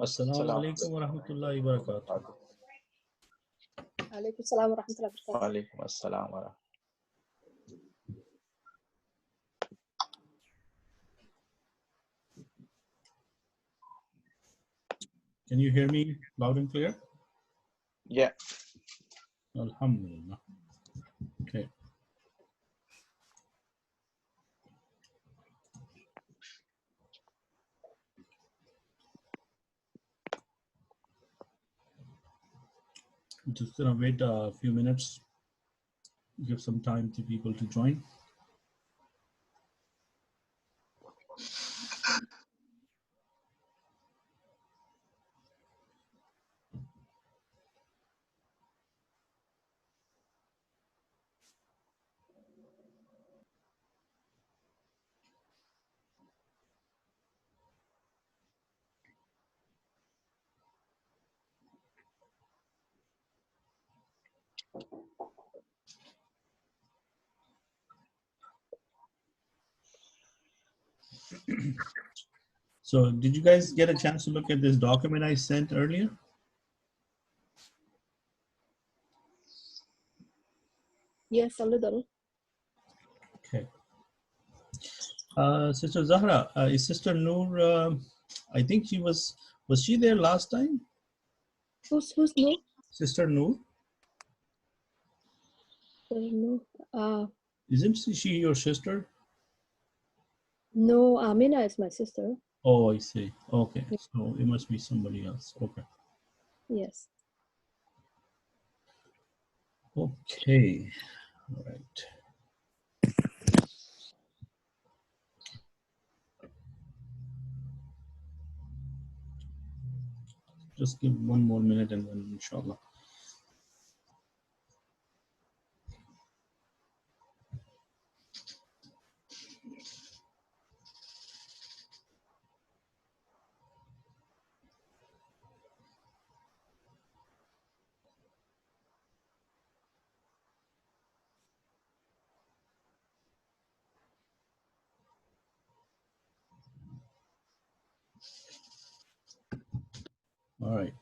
Assalamu alaikum wa rahmatullahi wa barakatuh. Alaikum salam wa rahmatullahi wa barakatuh. Alaikum assalam wa rahmatullahi. Can you hear me loud and clear? Yeah. Alhamdulillah. Okay. Just gonna wait a few minutes, give some time to people to join. So did you guys get a chance to look at this document I sent earlier? Yes, a little. Okay. Sister Zahra, is Sister Noor, I think was she there last time? Who's new? Sister Noor? No. Isn't she your sister? No, Amina is my sister. Oh, I see. Okay, so it must be somebody else. Okay. Yes. Okay, all right. Just give one more minute and then inshallah. All right.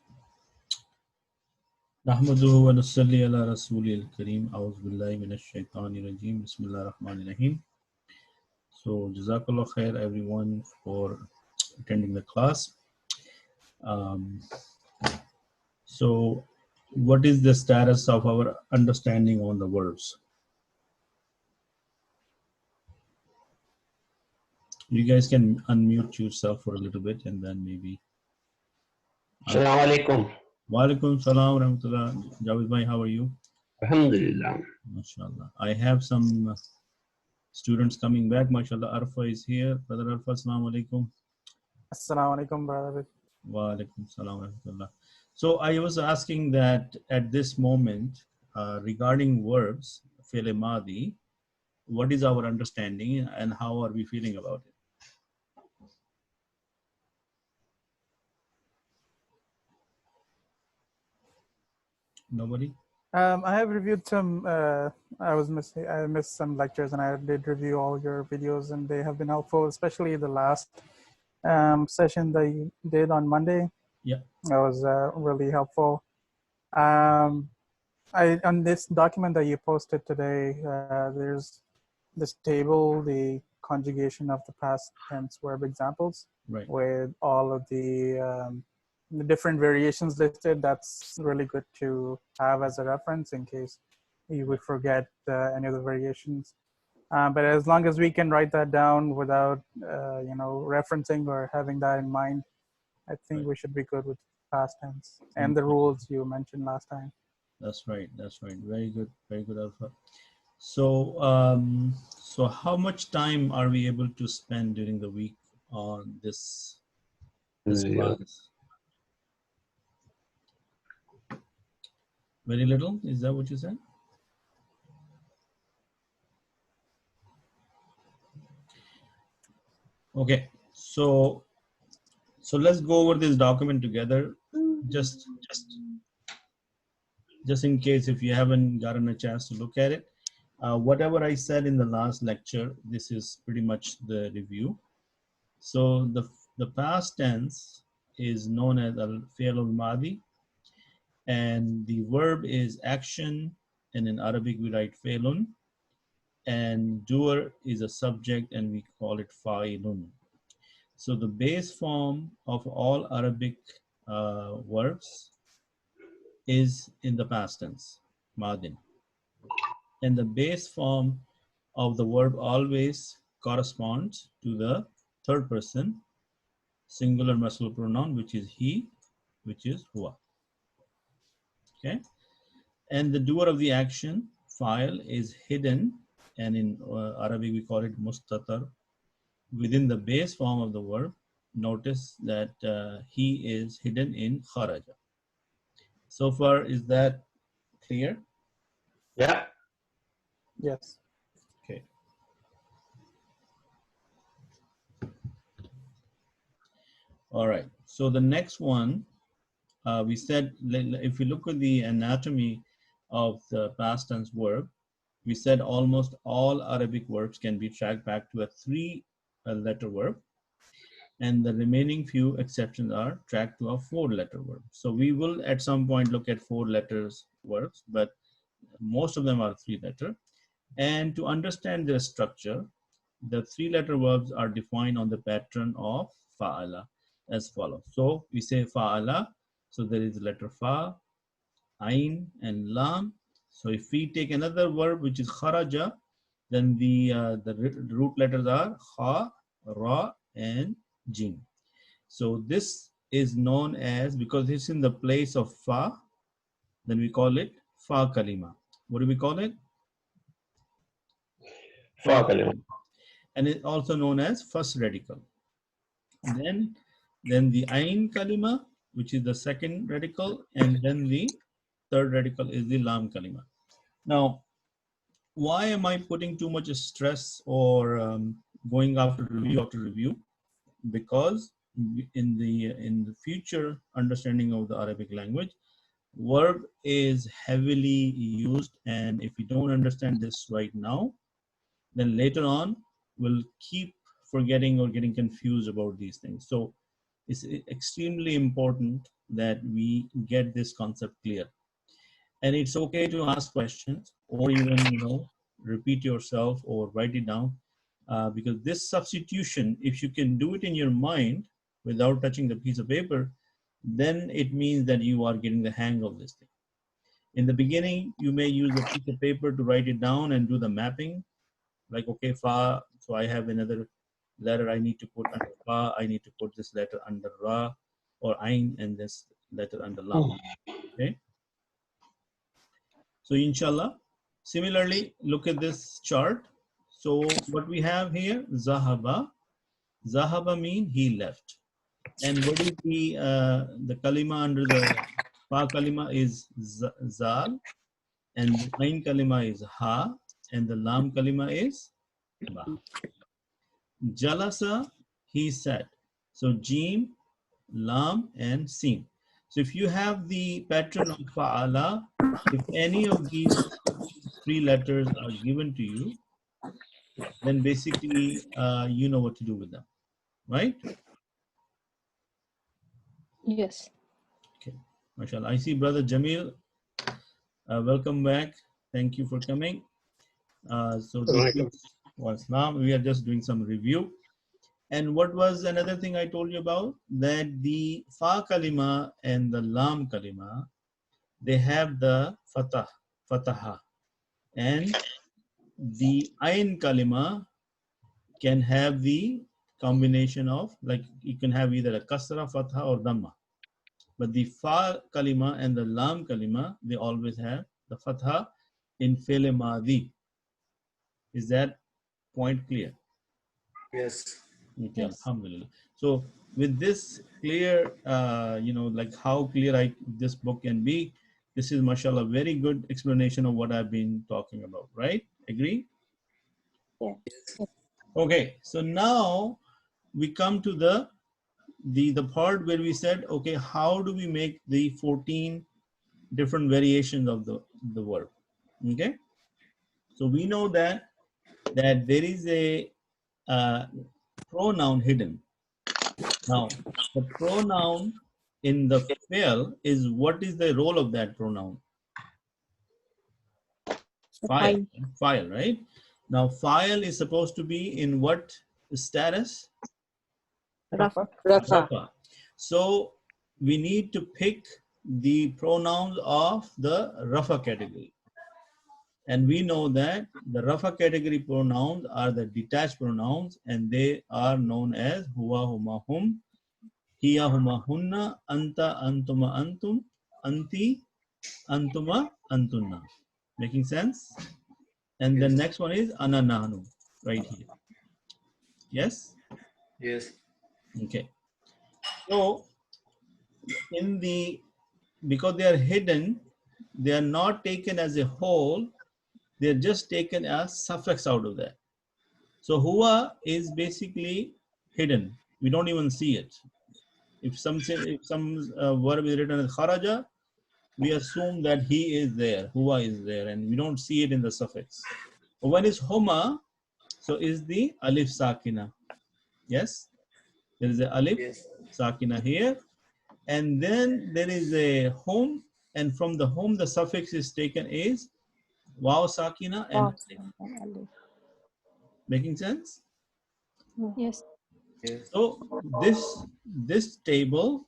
Nahmaduhu wa nusalli ala rasulil kareem. A'udhu billahi minash shaitani rajim. Bismillahir rahmanir rahim. So jazakallah khair everyone for attending the class. So what is the status of our understanding on the verbs? You guys can unmute yourself for a little bit and then maybe. Assalamu alaikum. Wa alaikum salam wa rahmatullah. Javed bhai, how are you? Alhamdulillah. MashaAllah. I have some students coming back. MashaAllah, Arfa is here. Brother Arfa, assalamu alaikum. Assalamu alaikum, brother. Wa alaikum salam wa rahmatullah. So I was asking that at this moment, regarding verbs, fi'l madi, what is our understanding and how are we feeling about it? Nobody? I have reviewed some. I missed some lectures, and I did review all your videos, and they have been helpful, especially the last session that you did on Monday. Yeah, that was really helpful. On this document that you posted today, there's this table, the conjugation of the past tense verb examples, right, with all of the different variations listed. That's really good to have as a reference in case you would forget any of the variations. But as long as we can write that down without, referencing or having that in mind, I think we should be good with past tense and the rules you mentioned last time. That's right. That's right. Very good, Alpha. So, so how much time are we able to spend during the week on this class? Very little. Is that what you said? Okay. So let's go over this document together. Just in case if you haven't gotten a chance to look at it. Whatever I said in the last lecture, this is pretty much the review. So the past tense is known as al-fi'l al-madi, and the verb is action, and in Arabic we write fi'lun, and doer is a subject and we call it fa'ilun. So the base form of all Arabic verbs is in the past tense, madin. And the base form of the verb always corresponds to the third person singular masculine pronoun, which is he, which is huwa. Okay, and the doer of the action, file, is hidden, and in Arabic we call it mustatar, within the base form of the verb. Notice that he is hidden in kharaja. So far, is that clear? Yeah. Yes. Okay. All right. So the next one, we said, if we look at the anatomy of the past tense verb, we said almost all Arabic verbs can be tracked back to a 3-letter verb, and the remaining few exceptions are tracked to a 4-letter verb. So we will at some point look at 4 letters verbs, but most of them are 3-letter. And to understand their structure, the 3-letter verbs are defined on the pattern of fa'ala as follows. So we say fa'ala, so there is letter fa, ain, and lam. So if we take another verb which is kharaja, then the root letters are kha, ra, and jim. So this is known as, because it's in the place of fa, then we call it fa kalima. What do we call it? Fa kalima. And it's also known as first radical. Then the ain kalima, which is the second radical, and then the third radical is the lam kalima. Now, why am I putting too much stress or going after review? Because in the future understanding of the Arabic language, verb is heavily used, and if we don't understand this right now, then later on we'll keep forgetting or getting confused about these things. So it's extremely important that we get this concept clear. And it's okay to ask questions, or even repeat yourself or write it down, because this substitution, if you can do it in your mind without touching the piece of paper, then it means that you are getting the hang of this thing. In the beginning, you may use a piece of paper to write it down and do the mapping, like, okay, fa, so I have another letter I need to put under fa, I need to put this letter under ra, or ain, and this letter under lam. Okay. So inshallah, similarly, look at this chart. So what we have here, zahaba. Zahaba mean he left. And what is the kalima under the fa kalima is zal, and the ain kalima is ha, and the lam kalima is ba. Jalasa, he sat. So jim, lam, and sin. So if you have the pattern of fa'ala, if any of these 3 letters are given to you, then basically you know what to do with them, right? Yes. Okay, mashallah. I see brother Jamil. Welcome back. Thank you for coming. So this was now we are just doing some review. And what was another thing I told you about? That the fa kalima and the lam kalima, they have the fataha, and the ain kalima can have the combination of, like, you can have either a kasra, fatha, or dhamma. But the fa kalima and the lam kalima, they always have the fatha in fi'l madi. Is that point clear? Yes. Okay, Yes. alhamdulillah. So with this clear, like how clear this book can be, this is, mashallah, very good explanation of what I've been talking about, right? Agree? Yeah. Okay, so now we come to the part where we said, okay, how do we make the 14 different variations of the verb? Okay, so we know that there is a pronoun hidden, Now, the pronoun in the fi'l is, what is the role of that pronoun? File. File, right? Now, file is supposed to be in what status? Rafa. Rafa. So we need to pick the pronouns of the Rafa category. And we know that the Rafa category pronouns are the detached pronouns, and they are known as huwa, huma, hum, hiya, huma, hunna, anta, antuma, antum, anti, antuma, antunna. Making sense? And the Yes. next one is ana, nahnu, right here. Yes? Yes. Okay. So in the, because they are hidden, they are not taken as a whole, they are just taken as suffix out of that. So huwa is basically hidden. We don't even see it. If some verb is written as kharaja, we assume that he is there, huwa is there, and we don't see it in the suffix. But when it's huma, so is the alif sakina. Yes, there is a alif Yes. sakina here, and then there is a hum, and from the hum the suffix is taken is waw sakina and alif. Making sense? Yes. Yes. So this table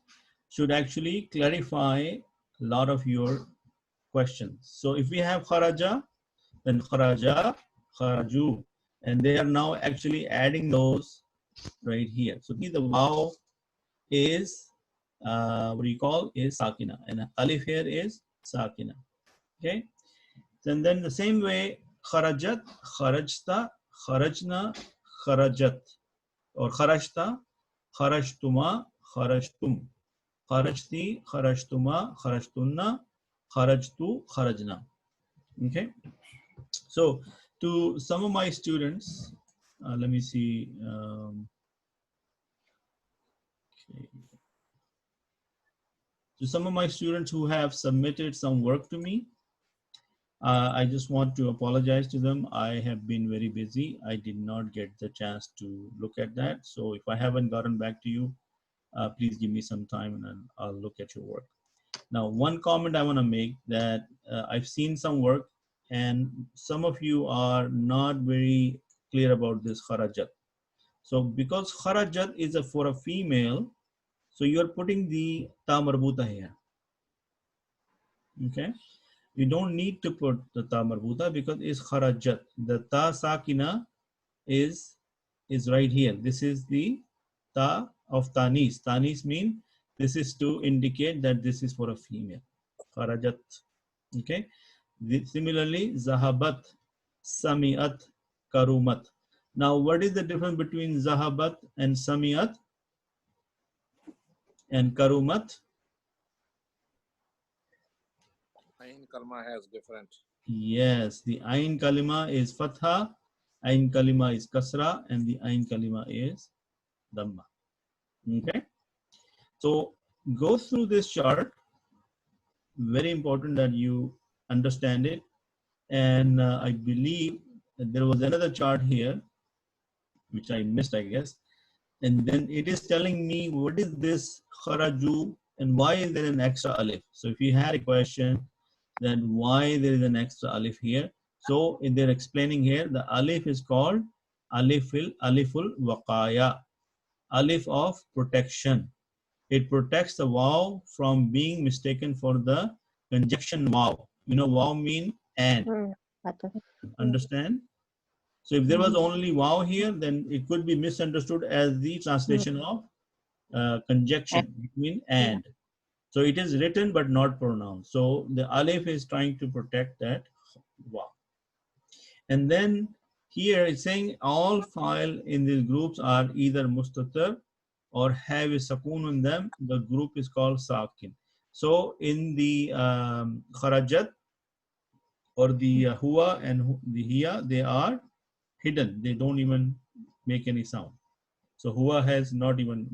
should actually clarify a lot of your questions. So if we have kharaja, then kharaja, kharaju, and they are now actually adding those right here. So the waw is what do you call is sakina, and alif here is sakina. Okay, and then the same way kharajat, kharajta, kharajna, kharajat, or kharajta, kharajtuma, kharajtum, kharajti, kharajtuma, kharajtunna, kharajtu, kharajna. Okay, so to some of my students, let me see. Okay. To some of my students who have submitted some work to me, I just want to apologize to them. I have been very busy. I did not get the chance to look at that. So if I haven't gotten back to you, please give me some time and I'll look at your work. Now, one comment I want to make that I've seen some work and some of you are not very clear about this kharajat. So because kharajat is for a female, so you're putting the ta marbuta here. Okay. You don't need to put the ta marbuta because it's kharajat. The ta sakina is right here. This is the ta of tanis. Tanis means this is to indicate that this is for a female. Kharajat. Okay. Similarly, zahabat, samiat, karumat. Now, what is the difference between zahabat and samiat and karumat? Ain kalma has different. Yes, the ain kalima is fatha, ain kalima is kasra, and the ain kalima is dhamma. Okay, so go through this chart. Very important that you understand it. And I believe that there was another chart here, which I missed, I guess. And then it is telling me what is this kharaju and why is there an extra alif. So if you had a question, then why there is an extra alif here. So they're explaining here, the alif is called aliful waqaya, alif of protection. It protects the waw from being mistaken for the conjunction waw. You know, waw mean and. Understand? So if there was only waw here, then it could be misunderstood as the translation of conjunction between and. So it is written but not pronounced. So the alif is trying to protect that waw. And then here it's saying all file in these groups are either mustatir or have a sakun in them. The group is called sakin. So in the kharajat or the huwa and the hiya, they are hidden. They don't even make any sound. So huwa has not even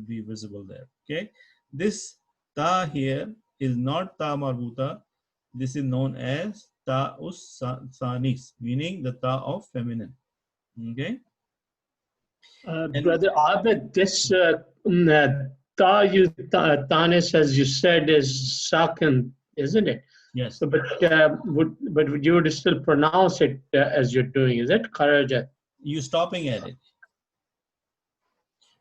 be visible there. Okay. This ta here is not ta marbuta. This is known as ta us sanis, meaning the ta of feminine. Okay. And- Brother Abed, this Tanis, as you said, is Sakin, isn't it? Yes. So, would you would still pronounce it as you're doing? Is it Kharajat? You stopping at it.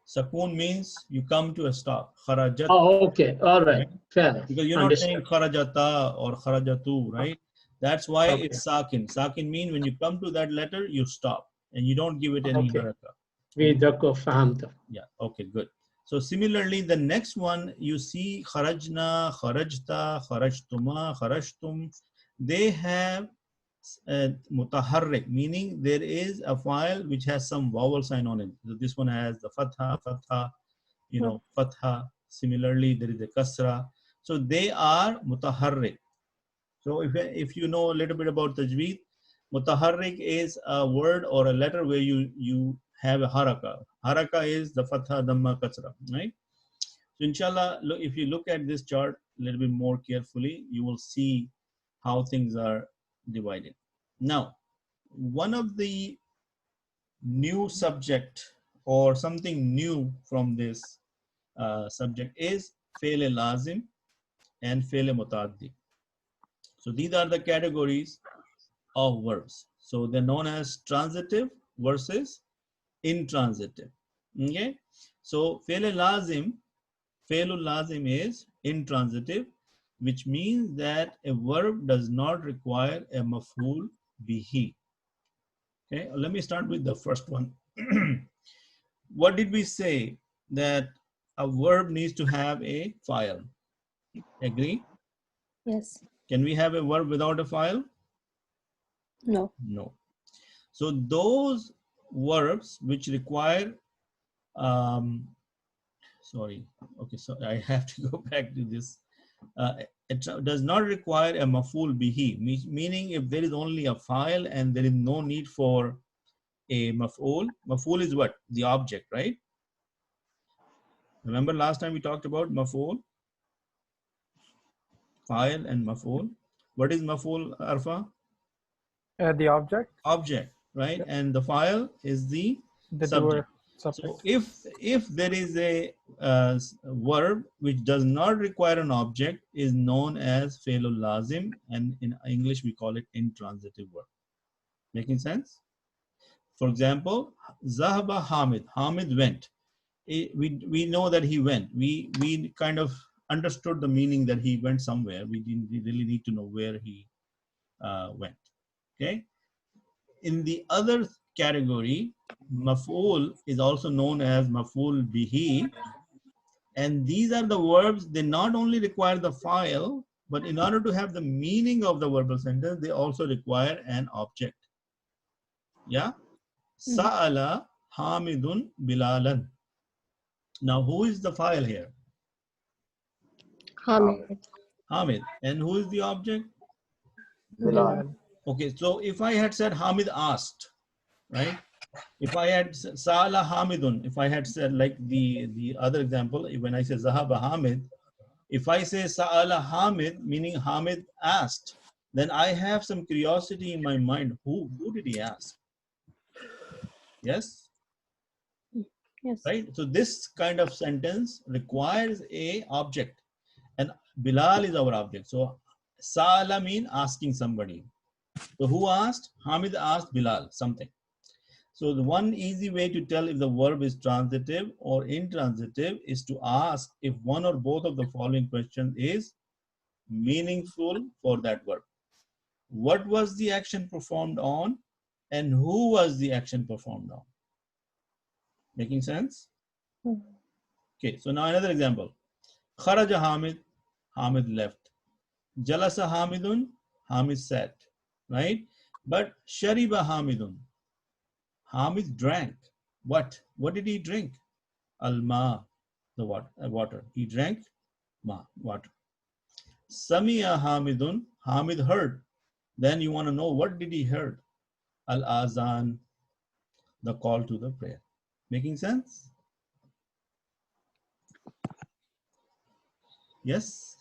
Sakun means you come to a stop. Kharajat. Oh, okay. All right. Right? Fair. Because you're not Understood. saying kharajata or kharajatu, right? That's why Okay. it's sakin. Sakin means when you come to that letter, you stop and you don't give it any Okay. haraka. Vidako fahamta. Yeah, okay, good. So similarly, the next one you see kharajna, kharajta, kharajtuma, kharajtum. They have mutaharrik, meaning there is a file which has some vowel sign on it. So this one has the fatha, fatha, fatha. Similarly, there is a kasra. So they are mutaharrik. So if you know a little bit about tajweed, mutaharrik is a word or a letter where you have a haraka. Haraka is the fatha, dhamma, kasra, right? So inshallah, if you look at this chart a little bit more carefully, you will see how things are divided. Now, one of the new subject or something new from this subject is fi'l lazim and fi'l mutaaddi. So these are the categories of verbs. So they're known as transitive versus intransitive. Okay. So fi'l lazim is intransitive, which means that a verb does not require a maf'ul bihi. Okay, let me start with the first one. What did we say? That a verb needs to have a file. Agree? Yes. Can we have a verb without a file? No. No. So those verbs which require, sorry, okay, so I have to go back to this. It does not require a maf'ul bihi, meaning if there is only a file and there is no need for a maf'ul. Maf'ul is what? The object, right? Remember last time we talked about maf'ul? File and maf'ul. What is maf'ul, Arfa? The object, Object, right? Yep. And the file is the the subject. doer, So subject. if there is a verb which does not require an object, is known as fi'lul lazim, and in English we call it intransitive verb. Making sense? For example, Zahaba Hamid. Hamid went. We know that he went. We kind of understood the meaning that he went somewhere. We didn't really need to know where he went. Okay. In the other category, maf'ul is also known as maf'ul bihi, and these are the verbs. They not only require the file, but in order to have the meaning of the verbal sentence, they also require an object. Yeah. Sa'ala Hamidun Bilalan. Now, who is the file here? Hamid. Hamid. And who is the object? Bilal. Okay, so if I had said Hamid asked, right? If I had Sa'ala Hamidun, if I had said like the other example, when I say Zahaba Hamid, if I say Sa'ala Hamid, meaning Hamid asked, then I have some curiosity in my mind. Who did he ask? Yes? Yes. Right? So this kind of sentence requires a object, and Bilal is our object. So Sa'ala mean asking somebody. So who asked? Hamid asked Bilal something. So the one easy way to tell if the verb is transitive or intransitive is to ask if one or both of the following questions is meaningful for that verb. What was the action performed on, and who was the action performed on? Making sense? Okay, so now another example. Kharaja Hamid, Hamid left. Jalasa Hamidun, Hamid sat, right? But Shariba Hamidun, Hamid drank. What? What did he drink? Al-ma, the water. He drank water. Samiya Hamidun, Hamid heard. Then you want to know what did he heard? Al-azan, the call to the prayer. Making sense? Yes?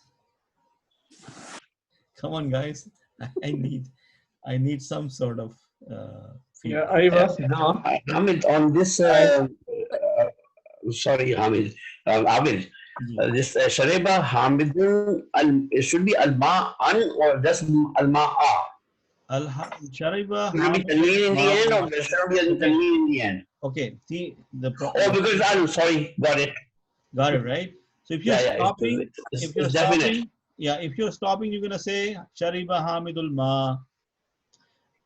Come on, guys. I need some sort of field. Yeah, Ariba, no. Hamid, on this, sorry, Hamid, Abid, this Shariba Hamidun, it should be Al-Ma'an or just Al-Ma'a? Shariba Should it be Tanween in the end or there should be a Tanween in the end? Okay, see the Oh, because Al, sorry, got it. got it right. So if you're Yeah, stopping, it's if you're definite. stopping, yeah, if you're stopping, you're gonna say Shariba Hamidul Ma.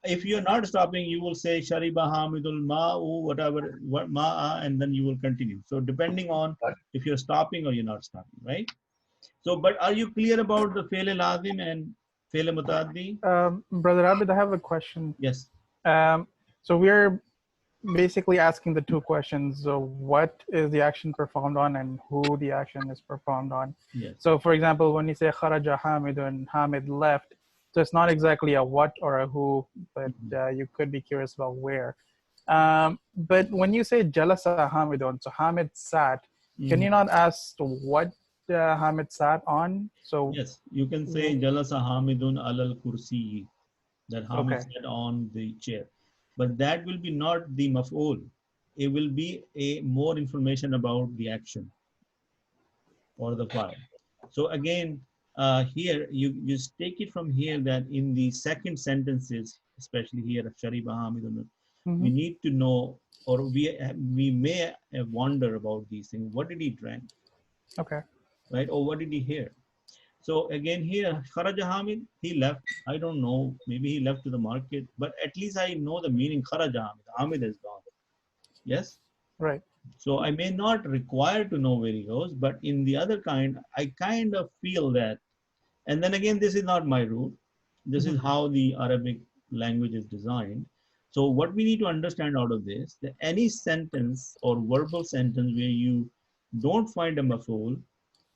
If you're not stopping, you will say Shariba Hamidul Ma'u, whatever, what Ma'a, and then you will continue. So depending on if you're stopping or you're not stopping, right? So, but are you clear about the Fi'l Lazim and Fi'l Muta'addi? Brother Abid, I have a question. Yes. So we're basically asking the two questions. So what is the action performed on and who the action is performed on? Yes. So for example, when you say Kharaja Hamidun, Hamid left, so it's not exactly a what or a who, but you could be curious about where. But when you say Jalasa Hamidun, so Hamid sat, can you not ask what Hamid sat on? So yes, you can say Jalasa Hamidun alal kursi, that Hamid sat on the chair. But that will be not the maf'ul. It will be a more information about the action or the file. So again, here you just take it from here that in the second sentences, especially here, Shariba Hamidun, we need to know, or we may wonder about these things. What did he drink? Okay. Right? Or what did he hear? So again here, Kharaja Hamid, he left. I don't know. Maybe he left to the market, but at least I know the meaning Kharaja Hamid. Hamid is gone. Yes? Right. So I may not require to know where he goes, but in the other kind, I kind of feel that. And then again, this is not my rule. This is how the Arabic language is designed. So what we need to understand out of this, that any sentence or verbal sentence where you don't find a maf'ul,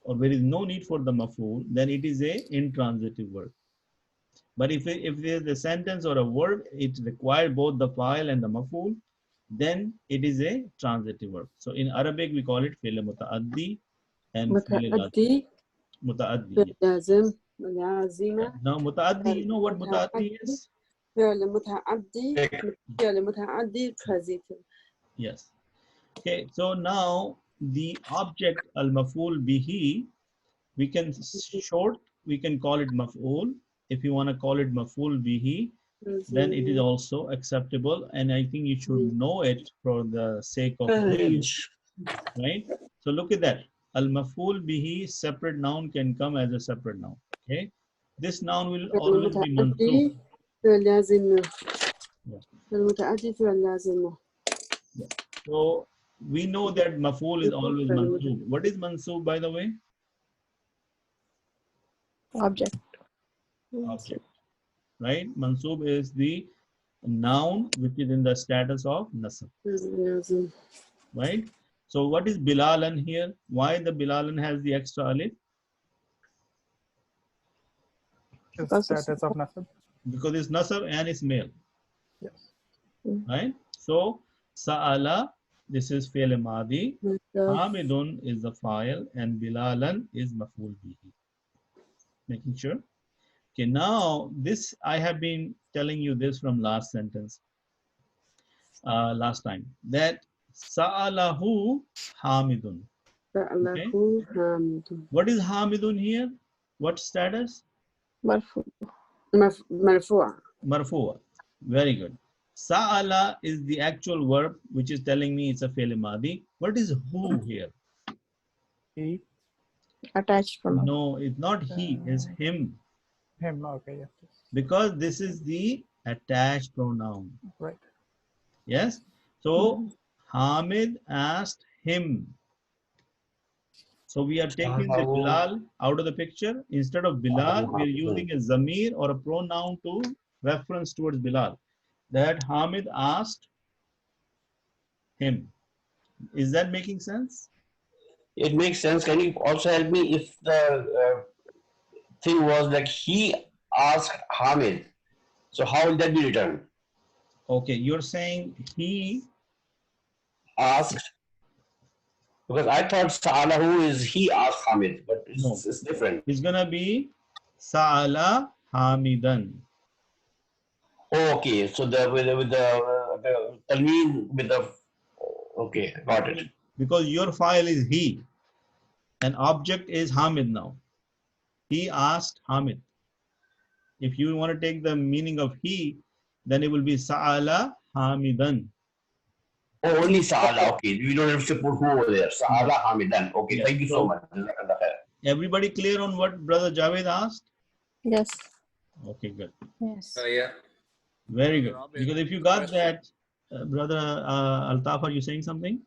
or there is no need for the maf'ul, then it is a intransitive verb. But if there's a sentence or a verb, it requires both the file and the maf'ul, then it is a transitive verb. So in Arabic, we call it fi'l muta'addi and fi'l lazim. Muta'addi. لازم لازمة. Now muta'addi, you know what muta'addi is? فعل متعدي فعل متعدي transitive. Yes. Okay, so now the object al-maf'ul bihi, we can call it maf'ul. If you want to call it maf'ul bihi, then it is also acceptable, and I think you should know it for the sake of knowledge, right? So look at that. Al-maf'ul bihi, separate noun can come as a separate noun. Okay, this noun will always be mansub. فعل لازم. المتعدي فعل لازم. So we know that maf'ul is always mansub. What is mansub, by the way? Object. Object, right? Mansub is the noun which is in the status of nasab, لازم. right? So what is bilalan here? Why the bilalan has the extra alif? The status of nasab. Because it's nasab and it's male. Yes. Right? So sa'ala, this is fi'l madi. Hamidun is the file and bilalan is maf'ul bihi. Making sure. Okay, now this I have been telling you this from last sentence, last time, that sa'alahu hamidun. فعله حامد. What is hamidun here? What status? مرفوع. مرفوع. Marfu'a. Very good. Sa'ala is the actual verb which is telling me it's a fi'l madi. What is who here? He, Attached pronoun. No, it's not he, it's him. him. Okay, yes. Because this is the attached pronoun. Right. Yes? So Hamid asked him. So we are taking the Bilal out of the picture. Instead of Bilal, we are using a zamir or a pronoun to reference towards Bilal. That Hamid asked him. Is that making sense? It makes sense. Can you also help me if the thing was like he asked Hamid? So how will that be returned? Okay, you're saying he Asked. Because I thought Sa'alahu is he asked Hamid, but No. it's different. is gonna be Sa'ala Hamidan. Oh, okay, so with the the Talmeen with the, okay, got it. Because your file is he, and object is Hamid now. He asked Hamid. If you want to take the meaning of he, then it will be Sa'ala Hamidan. Oh, only Sa'ala, okay. We don't have to put who over there. Sa'ala Hamidan. Okay, Yeah. thank you so much. Everybody clear on what Brother Javed asked? Yes. Okay, good. Yes. Yeah. Very good. Robin, Because if you got question. that, Brother Altaf, are you saying something?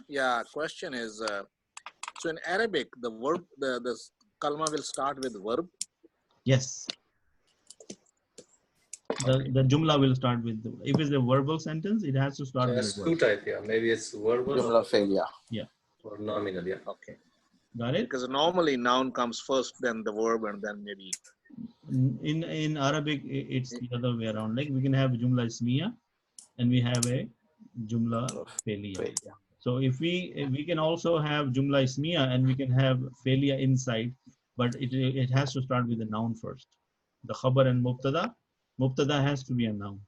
Yeah, question is, so in Arabic, the verb, the kalma will start with verb. Yes. The jumla will start with, if it's a verbal sentence, it has to start with There's the two verb. types, yeah. Maybe it's verbal Jumla failure. or nominal, yeah. Okay. Got it? Because normally noun comes first, then the verb, and then maybe. In Arabic, it's the other way around. Like we can have jumla ismiya and we have a jumla failure. Failure. So if we can also have jumla ismiya and we can have failure inside, but it has to start with the noun first. The khabar and mubtada. Mubtada has to be a noun,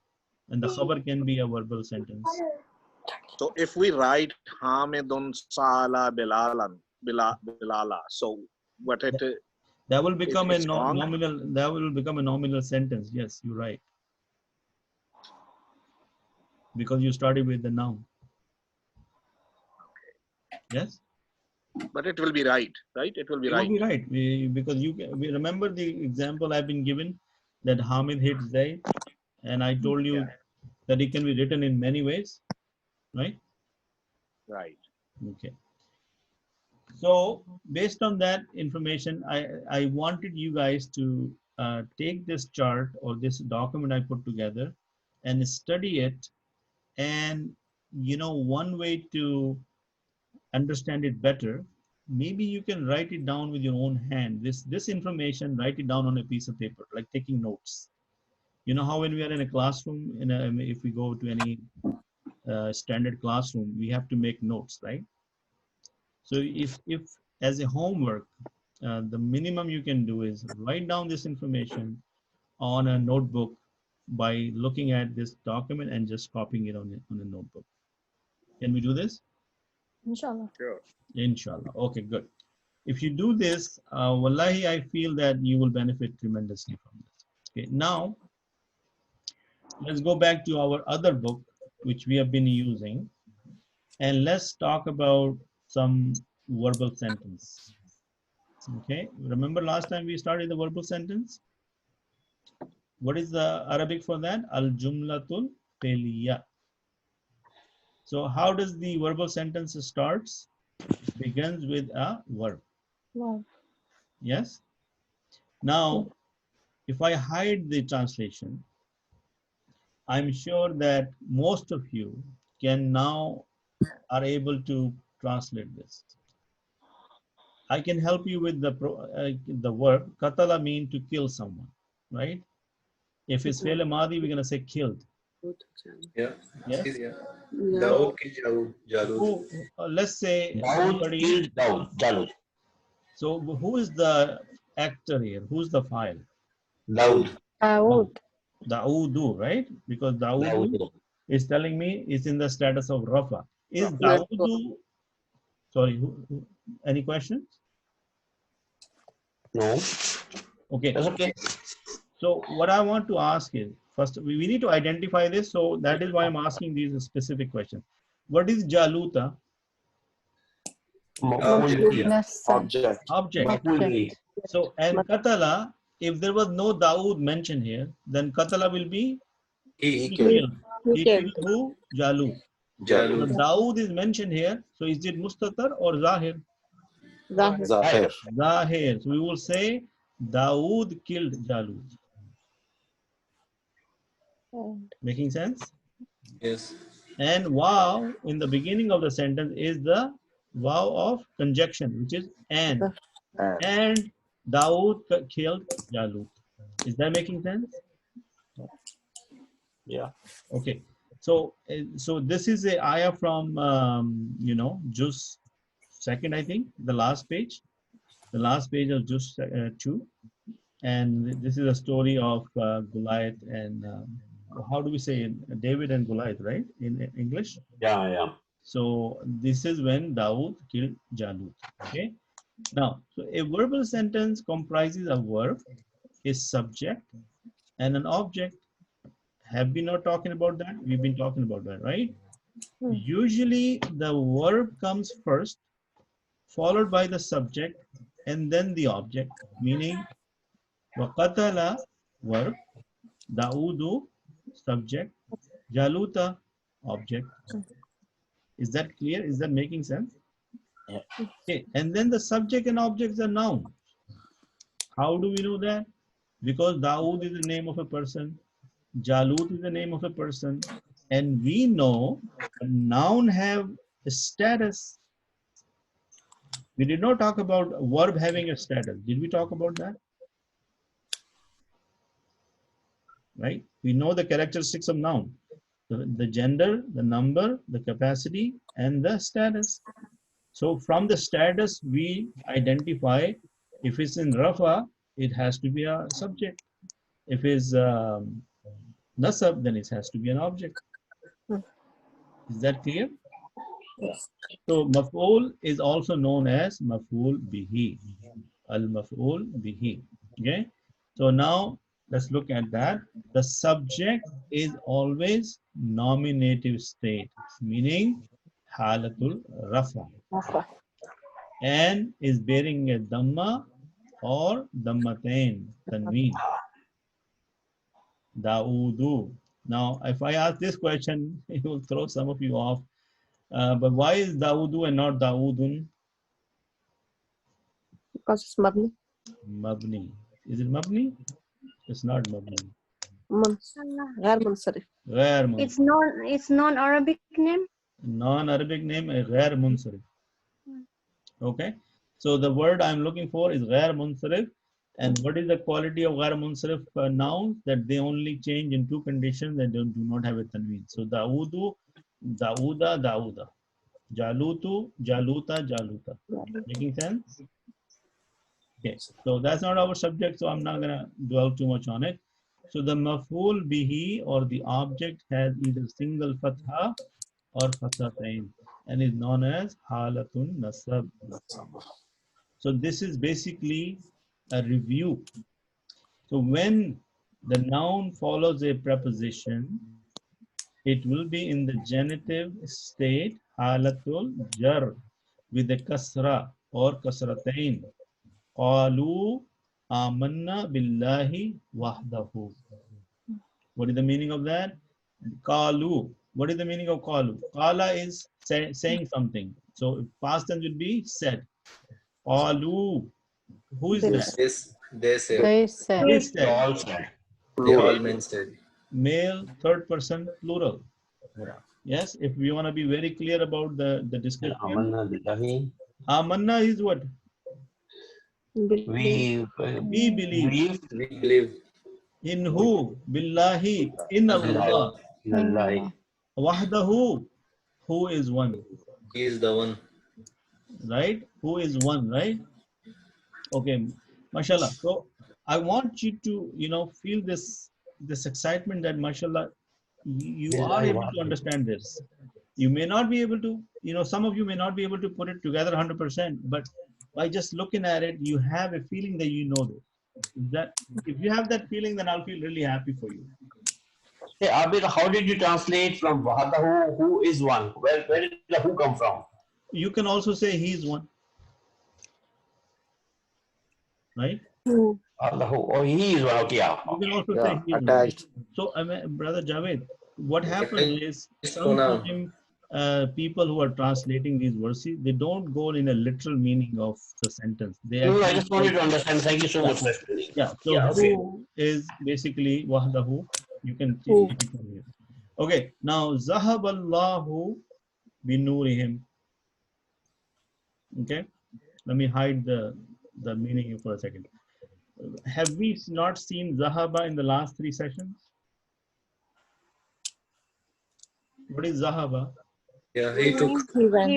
and the khabar can be a verbal sentence. So if we write Hamidun Sala Bilala, so what it That will become a it's wrong. nominal. That will become a nominal sentence. Yes, you're right. Because you started with the noun. Yes. But it will be right? It will be It right. will be right. Because we remember the example I've been given that Hamid hit Zaid, and I told you that it can be written in many ways, right? Right. Okay. So based on that information, I wanted you guys to take this chart or this document I put together and study it. And one way to understand it better, maybe you can write it down with your own hand. This information, write it down on a piece of paper, like taking notes. You know how when we are in a classroom, if we go to any standard classroom, we have to make notes, right? So if as a homework, the minimum you can do is write down this information on a notebook by looking at this document and just copying it on a notebook. Can we do this? Inshallah. Sure. Inshallah. Okay, good. If you do this, wallahi, I feel that you will benefit tremendously from this. Okay, now let's go back to our other book, which we have been using, and let's talk about some verbal sentence. Okay, remember last time we started the verbal sentence? What is the Arabic for that? Al-Jumlatul Fi'liya. So how does the verbal sentence starts? It begins with a verb. Wow. Yes? Now, if I hide the translation, I'm sure that most of you are able to translate this. I can help you with the verb. Qatala mean to kill someone, right? If it's fi'l madi, we're going to say killed. Yeah. Yes? Yeah. Yeah. Daud ki Jalut. Let's say Daud somebody. killed Jalut. So who is the actor here? Who's the file? Daud. Daudu, right? Because Daudu Daud. is telling me it's in the status of Rafa. Is Daudu, sorry, any questions? No. Okay. That's okay. So what I want to ask is, first, we need to identify this. So that is why I'm asking these specific questions. What is Jaluta? Object. Object. So, and Qatala, if there was no Dawood mentioned here, then Qatala will be He killed. He killed. killed who? Jalut. Jalut. So Dawood is mentioned here. So is it Mustatar or Zahir? Zahir. Zahir. Zahir. So we will say Dawood killed Jalut. And Making sense? Yes. And wow in the beginning of the sentence is the wow of conjunction, which is and. And Dawood killed Jalut. Is that making sense? Yeah. Okay. So this is a ayah from Juz 2, I think, the last page of Juz 2, and this is a story of Goliath and how do we say it? David and Goliath, right? In English. Yeah, yeah. So this is when Dawood killed Jalut. Okay. Now, so a verbal sentence comprises a verb, a subject, and an object. Have we not talking about that? We've been talking about that, right? Usually the verb comes first, followed by the subject, and then the object, meaning وَقَتَلَ verb, Daudu subject, Jaluta object. Is that clear? Is that making sense? Yeah. Okay, and then the subject and objects are nouns. How do we know that? Because Dawood is the name of a person, Jalut is the name of a person, and we know a noun have a status. We did not talk about a verb having a status. Did we talk about that? Right? We know the characteristics of noun. The gender, the number, the capacity, and the status. So from the status, we identify if it's in Rafa, it has to be a subject. If it's Nasab, then it has to be an object. Is that clear? Yes. So maf'ul is also known as maf'ul bihi. Al-maf'ul bihi. Okay. So now let's look at that. The subject is always nominative state, meaning halatul rafa, and is bearing a dhamma or dhammatain, tanween. Daudu. Now, if I ask this question, it will throw some of you off. But why is Daudu and not Daudun? Because it's mabni. Mabni. Is it Mabni? It's not Mabni. غير منصرف. غير منصرف. It's non-Arabic name. Non-Arabic name is غير منصرف. Okay. So the word I'm looking for is غير منصرف. And what is the quality of غير منصرف nouns? That they only change in two conditions and do not have a tanween. So Daudu, Dauda, Dauda. Jalutu, Jaluta, Jaluta. Making sense? Okay. So that's not our subject, so I'm not going to dwell too much on it. So the maf'ul bihi or the object has either single fatha or fathatain and is known as halatun nasab. So this is basically a review. So when the noun follows a preposition, it will be in the genitive state halatul jar with a kasra or kasratain. Qalu amanna billahi wahdahu. What is the meaning of that? Qalu. What is the meaning of qalu? Qala is saying something. So past tense will be said. Qalu. Who is that? They said. They said. They said. All said. They all men said. Male, third person, plural. Yes, if we want to be very clear about the description. Amanna billahi. Amanna is what? We believe. We believe. In who? Billahi. In Allah. Billahi. Wahdahu. Who is one? He is the one. Right? Who is one, right? Okay. Mashallah. So I want you to, feel this excitement that mashallah, you are able to understand this. You may not be able to, some of you may not be able to put it together 100%, but by just looking at it, you have a feeling that you know this. If you have that feeling, then I'll feel really happy for you. Hey, Abid, how did you translate from Wahdahu, who is one? Where did the who come from? You can also say he is one. Right? Wahdahu. Oh, he is one. Okay, yeah. You can also say he is attached. one. So, Brother Javed, what happens is pronoun. People who are translating these verses, they don't go in a literal meaning of the sentence. They No, I just wanted to understand. Thank you so much for explaining. Yeah, so Yeah, okay. who is basically wahdahu. You can see it from here. Okay, now zahaballahu binurihim. Okay, let me hide the meaning for a second. Have we not seen zahaba in the last 3 sessions? What is zahaba? Yeah, he took. He went.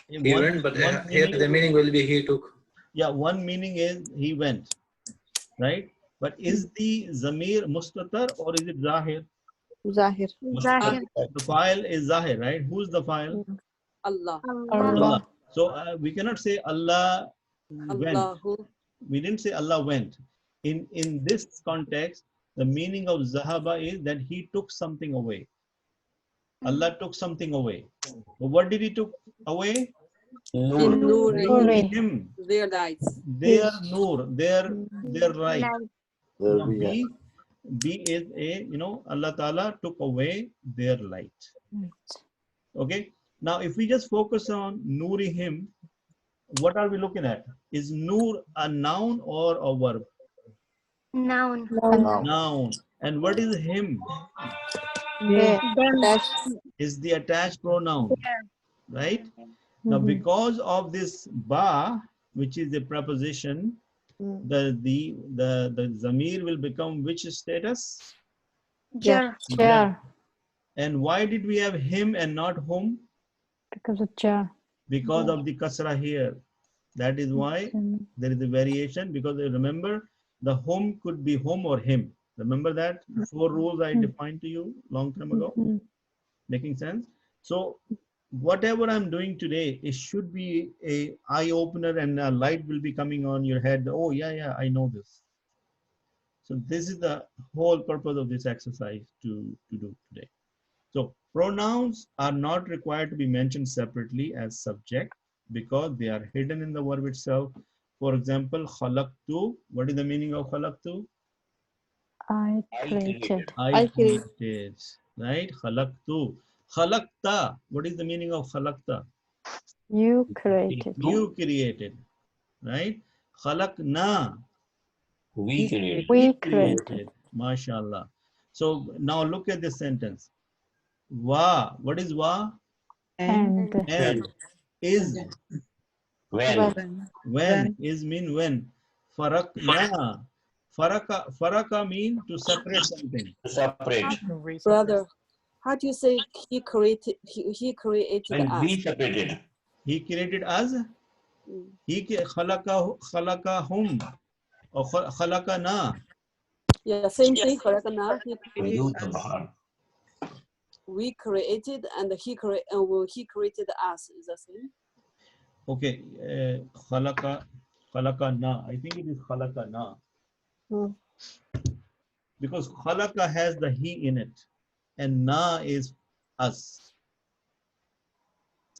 He went, but here the meaning will be he took. Yeah, one meaning is he went, right? But is the zamir mustatar or is it zahir? Zahir. Zahir. The file is Zahir, right? Who's the file? Allah. Allah. Allah. So we cannot say Allah went. Allahu. We didn't say Allah went. In this context, the meaning of Zahaba is that he took something away. Allah took something away. But what did he took away? In Nuri. Him. Their lights. Their nur, their right. There Now, we are. B is a, Allah Ta'ala took away their light. Okay. Now, if we just focus on Nurihim, what are we looking at? Is Nur a noun or a verb? Noun. Noun. And what is him? Them. Is the attached pronoun, right? Now, because of this ba, which is a preposition, the zamir will become which status? Jar. Jar. And why did we have him and not whom? Because of jar. Because of the kasra here. That is why there is a variation, because remember, the whom could be whom or him. Remember that? 4 rules I defined to you long time ago. Making sense? So whatever I'm doing today, it should be a eye opener and a light will be coming on your head. Oh yeah, I know this. So this is the whole purpose of this exercise to do today. So pronouns are not required to be mentioned separately as subject because they are hidden in the verb itself. For example, khalaqtu. What is the meaning of khalaqtu? I created. I created. Right? Khalaqtu. Khalaqta. What is the meaning of khalaqta? You created. You created. Right? Khalaqna. We created. We created. MashaAllah. So now look at this sentence. Wa. What is wa? And. Is. When. Is mean when. Farakna. Faraka mean to separate something. Separate. Brother, how do you say he created? He created And us. we separated. He created us. He khalaqahum or khalaqana. Yeah, same thing. Khalaqna, he You created the us. Bahar. We created and he created us. Is the same? Okay. Khalaqana. I think it is khalaqana. Because khalaqa has the he in it and na is us.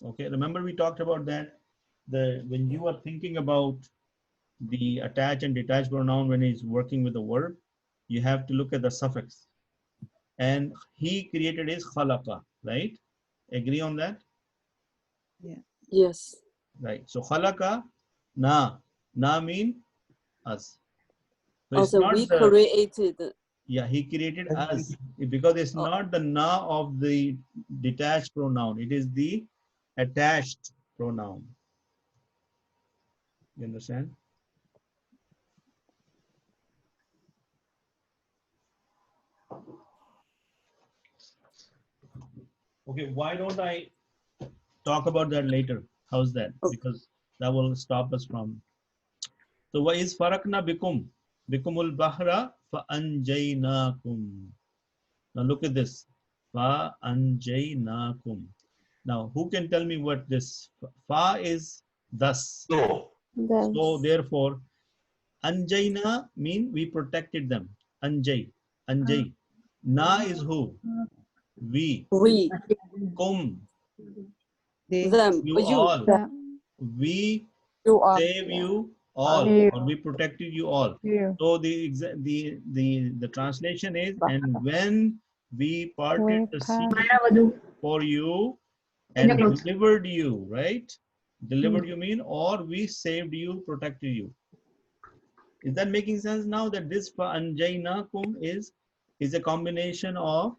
Okay, remember we talked about that. When you are thinking about the attached and detached pronoun when it's working with the verb, you have to look at the suffix. And he created is khalaqa, right? Agree on that? Yeah. Yes. Right. So khalaqa na mean us. So it's Also, not we the, created. yeah, he created us because it's not the na of the detached pronoun. It is the attached pronoun. You understand? Okay, why don't I talk about that later? How's that? Because that will stop us from. So what is farakna bikum? Bikumul bahra fa anjaynakum. Now look at this. Fa anjaynakum. Now who can tell me what this fa is? Thus. So therefore, anjayna mean we protected them. Anjay. Na is who? We. Kum. Them. You all. We save you all, or we protected you all. So the translation is, and when we parted the sea for you and delivered you, right? Delivered you mean, or we saved you, protected you. Is that making sense now that this fa'anjaynakum is a combination of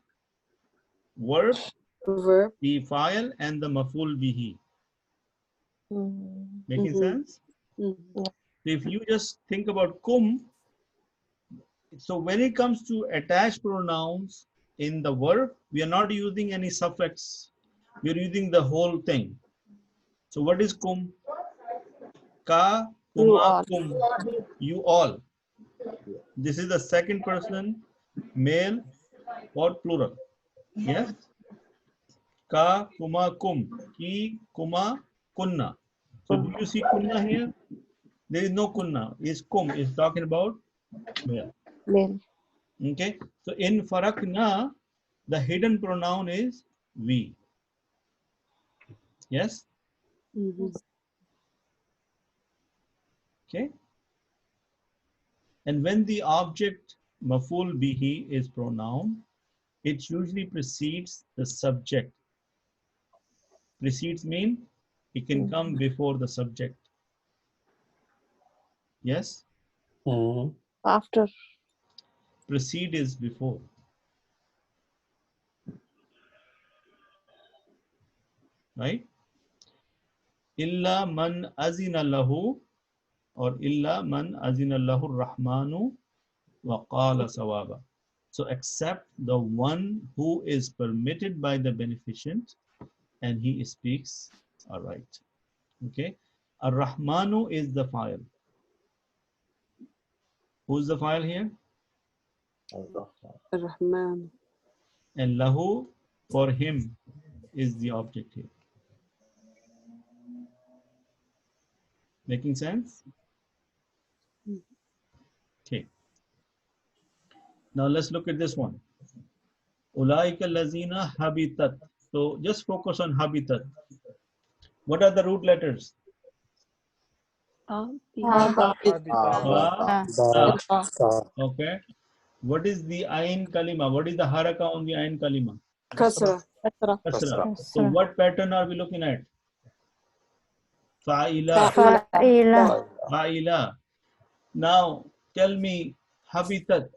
verb, the file, and the maful bihi. Making sense? So if you just think about kum, so when it comes to attached pronouns in the verb, we are not using any suffix. We are using the whole thing. So what is kum? Ka, kuma, kum. You all. This is the second person, male or plural. Yes? Ka, kuma, kum. Ki, kuma, kunna. So do you see kunna here? There is no kunna. It's kum. It's talking about male. Male. Okay. So in farakna, the hidden pronoun is we. Yes? Okay. And when the object maful bihi is pronoun, it usually precedes the subject. Precedes mean it can come before the subject. Yes? After. Precede is before. Right? Illa man azina lahu or illa man azina lahu rahmanu wa qala sawaba. So except the one who is permitted by the beneficent and he speaks all right. Okay. Ar-Rahmanu is the file. Who's the file here? Rahman. And lahu for him is the object here. Making sense? Okay. Now let's look at this one. Ulaika lazina habitat. So just focus on habitat. What are the root letters? Okay. What is the ayn kalima? What is the haraka on the ayn kalima? Kasra. Kasra. So what pattern are we looking at? Fa'ila. Fa'ila. Now tell me habitat.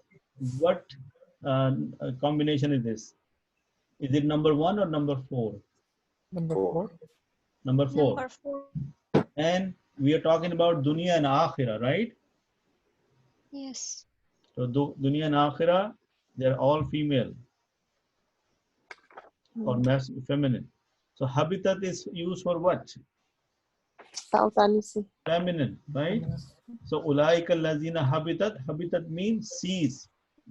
What combination is this? Is it number 1 or number 4? Number 4. Number 4. And we are talking about dunya and akhirah, right? Yes. So dunya and akhirah, they're all female or feminine. So habitat is used for what? Feminine, right? So ulaika allazina habitat. Habitat means seas.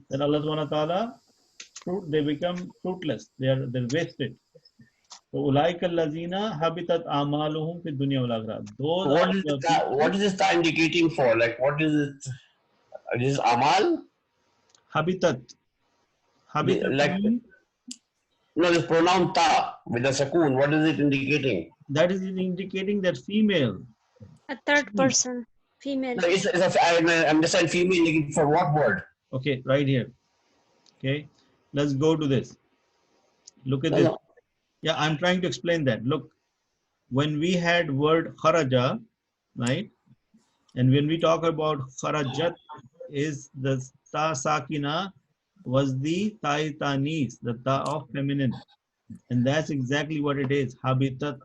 Then Allah subhanahu wa ta'ala, they become fruitless. They're wasted. So ulaika allazina habitat amaluhum fi dunya wal akhirah. What is this ta indicating for? Like what is it? Is this amal? Habitat. Habitat like mean, no, this pronoun ta with the sakun. What is it indicating? That is indicating that female. A third person. Female. No, I'm just saying female looking for what word? Okay, right here. Okay, let's go to this. Look at this. Yeah, I'm trying to explain that. Look, when we had word kharaja, right? And when we talk about kharajat, is the ta sakina was the tanis, the ta of feminine. And that's exactly what it is, habitat.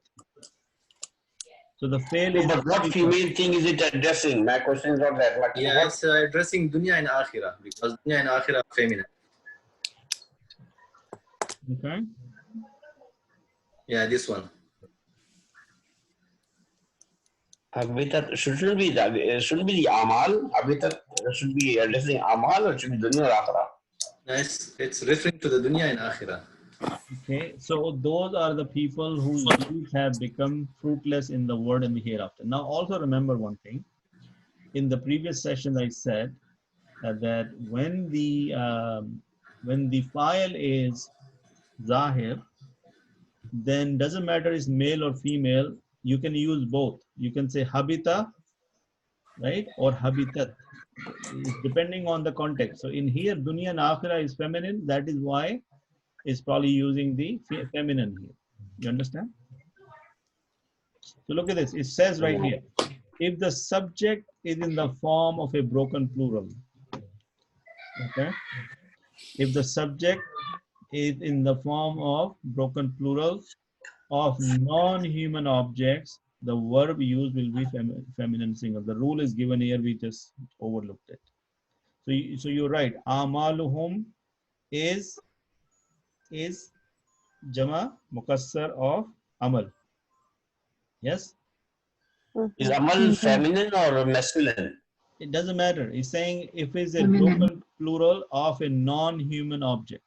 So the fail is. But what female thing is it addressing? My question is not that. Like, yeah, it's addressing dunya and akhirah because dunya and akhirah are feminine. Okay. Yeah, this one. Habitat shouldn't be the amal. Habitat should be addressing amal or should be dunya or akhirah? Nice. It's referring to the dunya and akhirah. Okay, so those are the people whose deeds have become fruitless in the world and the hereafter. Now also remember one thing. In the previous session I said that when the file is zahir, then doesn't matter is male or female, you can use both. You can say habita, right, or habitat, depending on the context. So in here, dunya and akhirah is feminine. That is why it's probably using the feminine here. You understand? So look at this. It says right here, if the subject is in the form of a broken plural, okay? If the subject is in the form of broken plural of non-human objects, the verb used will be feminine singular. The rule is given here, we just overlooked it. So you're right. Amaluhum is jama mukassar of amal. Yes? Is amal feminine or masculine? It doesn't matter. He's saying if it's a broken plural of a non-human object.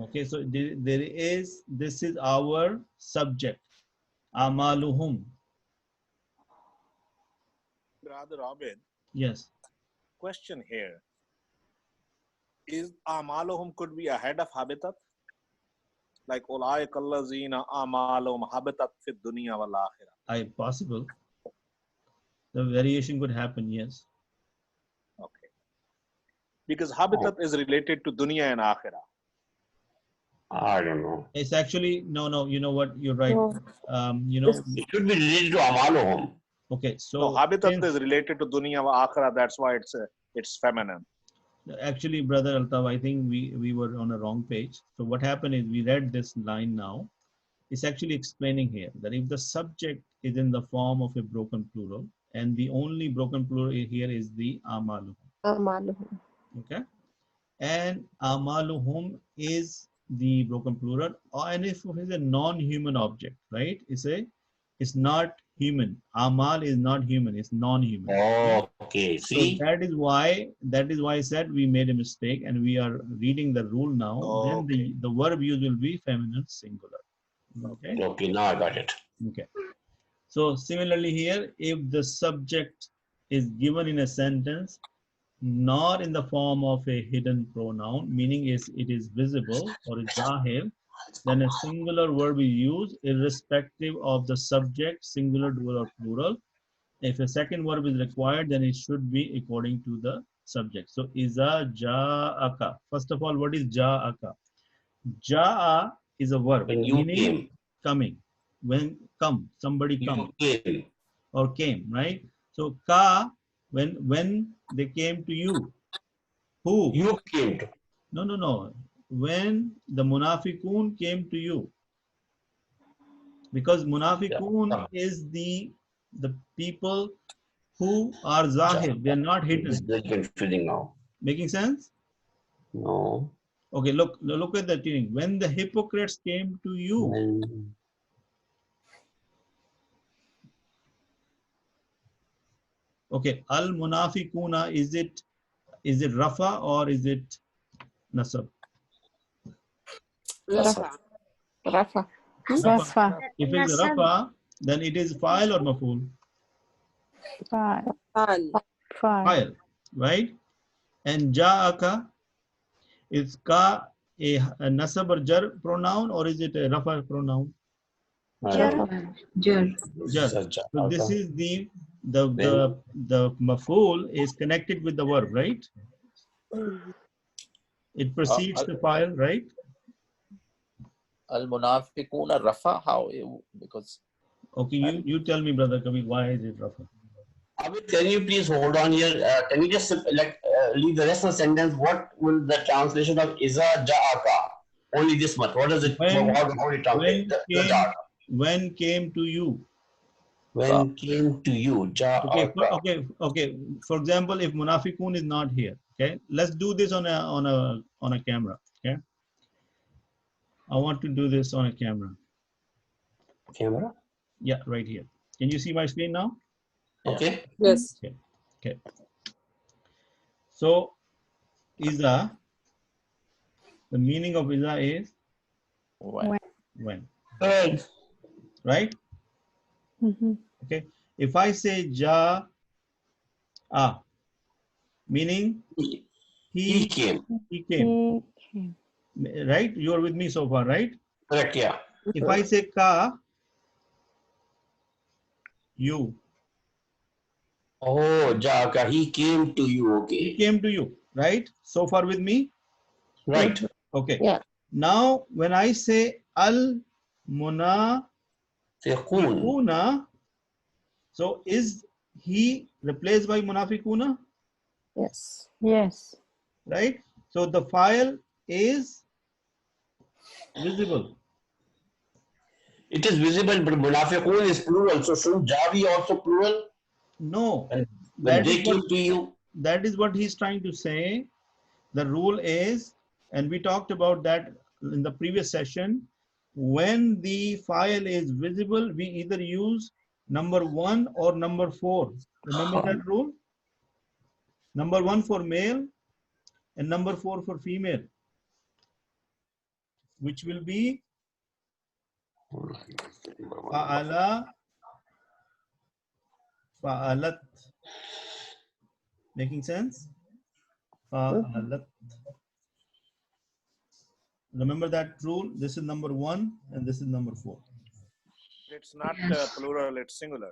Okay, so this is our subject. Amaluhum. Brother Robin, Yes. question here. Is amaluhum could be ahead of habitat? Like ulaik allazina amaluhum habitat fi dunya wal akhirah. Possible. The variation could happen, yes. Okay. Because habitat is related to dunya and akhirah. I don't know. It's actually, no, you know what, you're right. No. You know, It should be related to amaluhum. okay, so So habitat since- is related to dunya wa akhirah. That's why it's feminine. actually, Brother Altaf, I think we were on a wrong page. So what happened is we read this line now. It's actually explaining here that if the subject is in the form of a broken plural, and the only broken plural here is the amaluhum. Amaluhum. Okay, and amaluhum is the broken plural, and if it is a non-human object, right? It's not human. Amal is not human. It's non-human. Oh, okay. See, so that is why I said we made a mistake, and we are reading the rule now. Oh, Then the verb use will be feminine singular. Okay. okay, now I got it. Okay. So similarly here, if the subject is given in a sentence, not in the form of a hidden pronoun, meaning it is visible or is zahir, then a singular verb is used irrespective of the subject, singular, dual, or plural. If a second verb is required, then it should be according to the subject. So iza ja'aka. First of all, what is ja'aka? Ja'a is a verb, When you meaning came, coming. When somebody come you came. or came, right? So ka, when they came to you. Who? You came to. No. When the munafiqun came to you. Because munafiqun is the people who are zahir. They are not hidden. It's very confusing now. Making sense? No. Okay, look at the thing. When the hypocrites came to you. When- Okay, al munafiquna, is it rafa or is it nasab? Rafa. Rafa. Rafa. If it's Nasab. rafa, then it is fa'il or maf'ul? Fa'il. Fa'al. Fa'il. Fa'il, right? And ja'aka, is ka a nasab or jar pronoun, or is it a rafa pronoun? Jar. Jar. So this is the maf'ul is connected with the verb, right? It precedes the fa'il, right? Al munafiquna rafa, how? Because Okay, you tell me, brother Kabir, why is it rafa? Abid, can you please hold on here? Can you just leave the rest of the sentence? What will the translation of iza ja'aka? Only this much. What does it? How do you translate the dot? When came to you. When came to you, ja'aka. Okay. For example, if munafiqun is not here, okay, let's do this on a camera. Okay, I want to do this on a camera. Camera? Yeah, right here. Can you see my screen now? Okay. Yes. Okay. So, iza, the meaning of iza is when. Right? Mm-hmm. Okay. If I say ja, meaning he came. He came. Right? You're with me so far, right? Correct, yeah. If I say ka, you. Oh, ja'aka, he came to you, okay. He came to you, right? So far with me? Right. Okay. Yeah. Now, when I say al munafiquna, so is he replaced by munafiquna? Yes. Yes. Right? So the file is visible. It is visible, but munafiqun is plural. So shouldn't ja be also plural? No. When they came to you. That is what he's trying to say. The rule is, and we talked about that in the previous session, when the file is visible, we either use number 1 or number 4. Remember that rule? Number 1 for male and number 4 for female. which will be fa'ala, fa'alat. Making sense? Fa'alat. Remember that rule? This is number 1 and this is number 4. It's not plural, it's singular.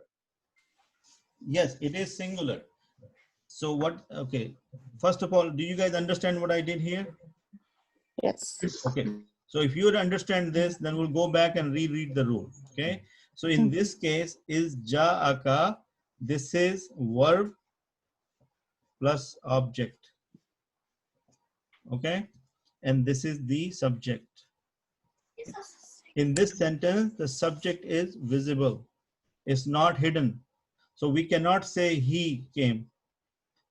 Yes, it is singular. So what, okay. First of all, do you guys understand what I did here? Yes. Okay. So if you understand this, then we'll go back and reread the rule. Okay. So in this case is ja'aka. This is verb plus object. Okay. And this is the subject. In this sentence, the subject is visible. It's not hidden. So we cannot say he came.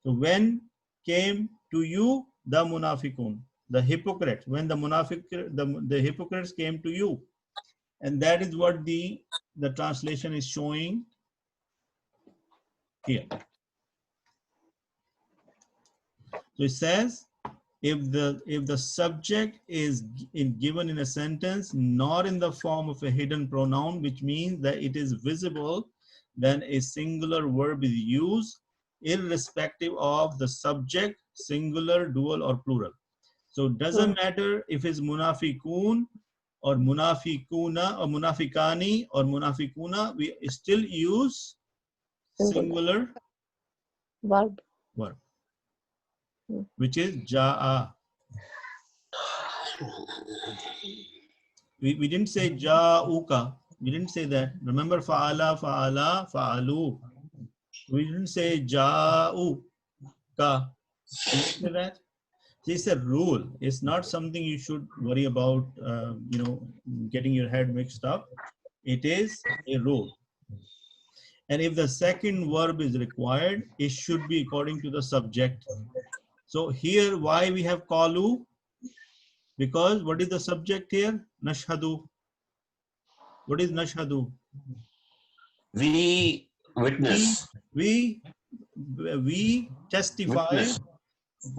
So when came to you, the munafiqun, the hypocrites, when the hypocrites came to you. And that is what the translation is showing here. So it says, if the subject is given in a sentence, not in the form of a hidden pronoun, which means that it is visible, then a singular verb is used, irrespective of the subject, singular, dual, or plural. So it doesn't matter if it's munafiqun or munafiquna or munafiqani or munafiquna, we still use singular verb, which is ja'a. We didn't say ja'uka. We didn't say that. Remember fa'ala, fa'ala, fa'alu. We didn't say ja'uka. Did you say that? It's a rule. It's not something you should worry about, getting your head mixed up. It is a rule. And if the second verb is required, it should be according to the subject. So here, why we have qalu? Because what is the subject here? Nashhadu. What is nashhadu? We witness. We testify Witness.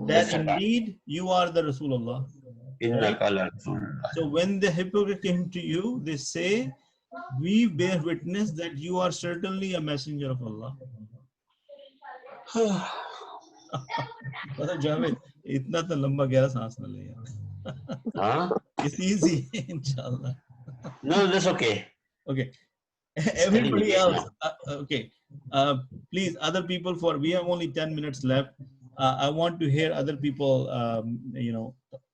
that indeed you are the Rasulullah. Right? So when the hypocrite came to you, they say, we bear witness that you are certainly a messenger of Allah. Javed, itna to lamba gehra saans na le yaar. It's easy, inshallah. No, that's okay. Okay. Everybody else, okay. Please, other people, we have only 10 minutes left. I want to hear other people,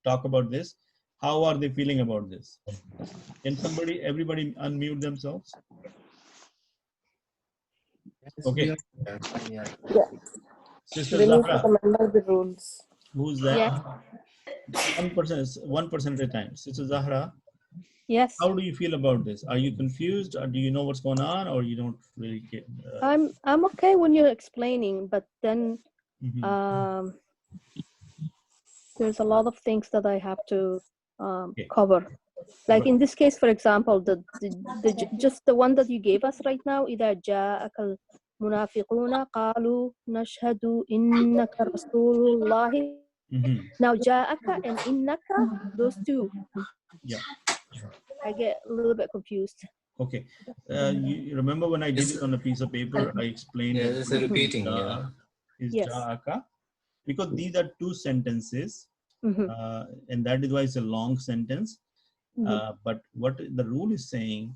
talk about this. How are they feeling about this? Can everybody unmute themselves? Okay. Yeah. Sister We need to Zahra. remember the rules. Who's that? Yes. 1% at a time. Sister Zahra. Yes. How do you feel about this? Are you confused, or do you know what's going on, or you don't really get? I'm okay when you're explaining, but then there's a lot of things that I have to cover. Like in this case, for example, just the one that you gave us right now, إذا جاءك المنافقون قالوا نشهد إنك رسول الله. Now جاءك and إنك, those two. Yeah. I get a little bit confused. Okay. You remember when I did it on a piece of paper, I explained Yeah, it's repeating. Is Yes. ja'aka, because these are two sentences, and that is why it's a long sentence. But what the rule is saying,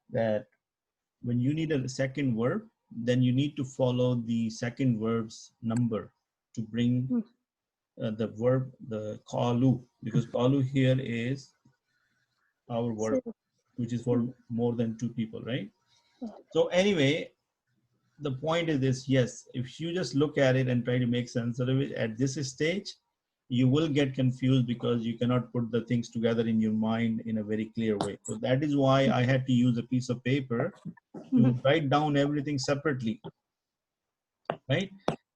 that when you need a second verb, then you need to follow the second verb's number to bring the verb, the qalu, because qalu here is our verb, which is for more than two people, right? So anyway, the point is this: yes, if you just look at it and try to make sense of it at this stage, you will get confused because you cannot put the things together in your mind in a very clear way. So that is why I had to use a piece of paper to write down everything separately, right?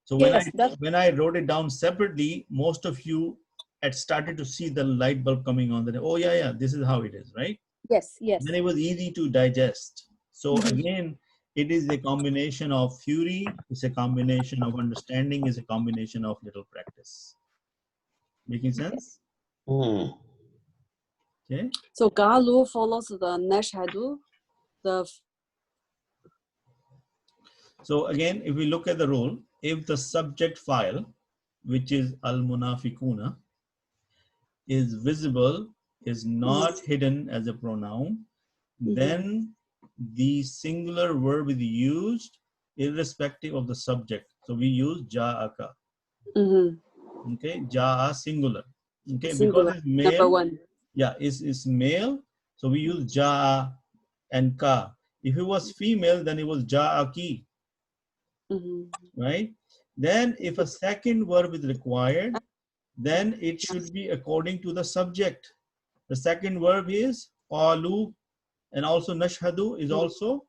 So when I wrote it down separately, most of you had started to see the light bulb coming on. That, oh yeah, this is how it is, right? Yes, yes. Then it was easy to digest. So again, it is a combination of theory, it's a combination of understanding, it's a combination of little practice. Making sense? Okay. So Galu follows the Nashhadu. So again, if we look at the rule, if the subject file, which is al-munafiquna, is visible, is not hidden as a pronoun, then the singular verb is used irrespective of the subject. So we use ja'aka. Okay, ja'a singular. Okay, Singular. because it's male. Number one. Yeah, it's male. So we use ja'a and ka. If it was female, then it was ja'aki. Right? Then if a second verb is required, then it should be according to the subject. The second verb is qalu, and also nashhadu is also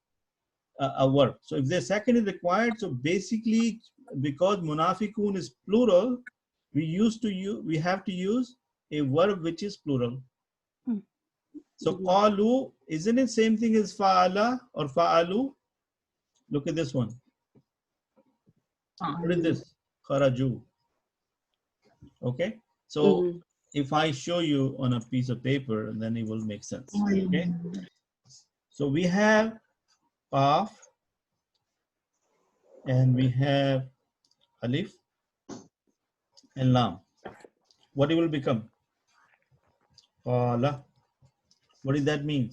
a verb. So if the second is required, so basically because munafiqun is plural, we have to use a verb which is plural. So qalu, isn't it same thing as fa'ala or fa'alu? Look at this one. What is this? Kharaju. Okay. So if I show you on a piece of paper, then it will make sense. Okay. So we have qaf and we have alif and lam. What it will become? Qala. What does that mean?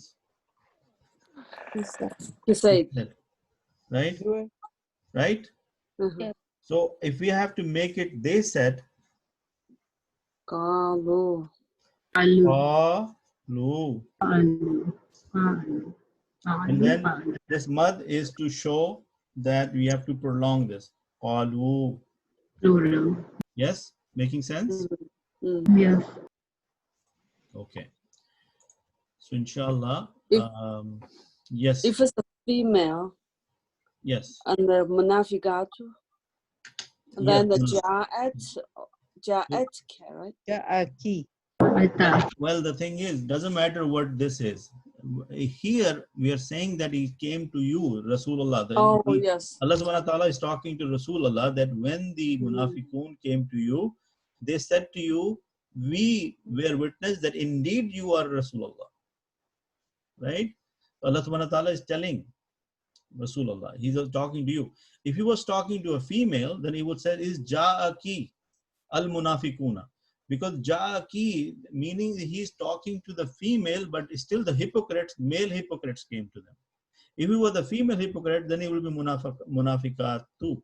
You say. Right? Right? So if we have to make it, they said. Qalu. Qalu. And then this mud is to show that we have to prolong this. Qalu. Yes? Making sense? Yes. Okay. So inshallah, yes. If it's a female. Yes. And the munafiqatu. And then the ja'at, right? Ja'aki. Well, the thing is, doesn't matter what this is. Here, we are saying that he came to you, Rasulullah. Yes. Allah subhanahu wa ta'ala is talking to Rasulullah that when the munafiqun came to you, they said to you, we were witness that indeed you are Rasulullah. Right? Allah subhanahu wa ta'ala is telling Rasulullah. He's talking to you. If he was talking to a female, then he would say, is ja'aki al-munafiquna. Because ja'aki, meaning he's talking to the female, but still the hypocrites, male hypocrites came to them. If he was a female hypocrite, then he will be munafiqat too.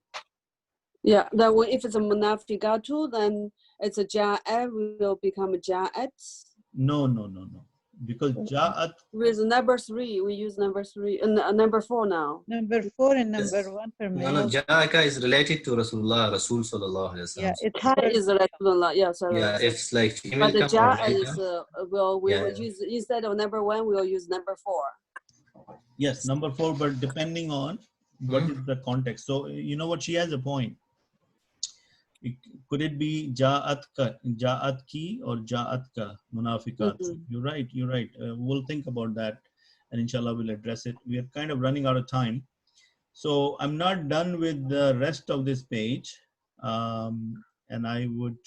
Yeah, that way if it's a munafiqatu, then it's a ja'at will become a ja'at. No. Because ja'at. With number 3, we use number 3 and number 4 now. Number 4 and number 1 for male. No, Ja'aka is related to Rasulullah, Rasul sallallahu alaihi wasallam. Yeah, It is Rasulullah. Yeah, sorry. Yeah, it's like female. But the ja'at is will use instead of number 1, we'll use number 4. Yes, number 4, but depending on what is the context. So you know what, she has a point. Could it be ja'at ki or ja'at ka munafiqat? You're right. We'll think about that, and inshallah we'll address it. We are kind of running out of time, so I'm not done with the rest of this page, and I would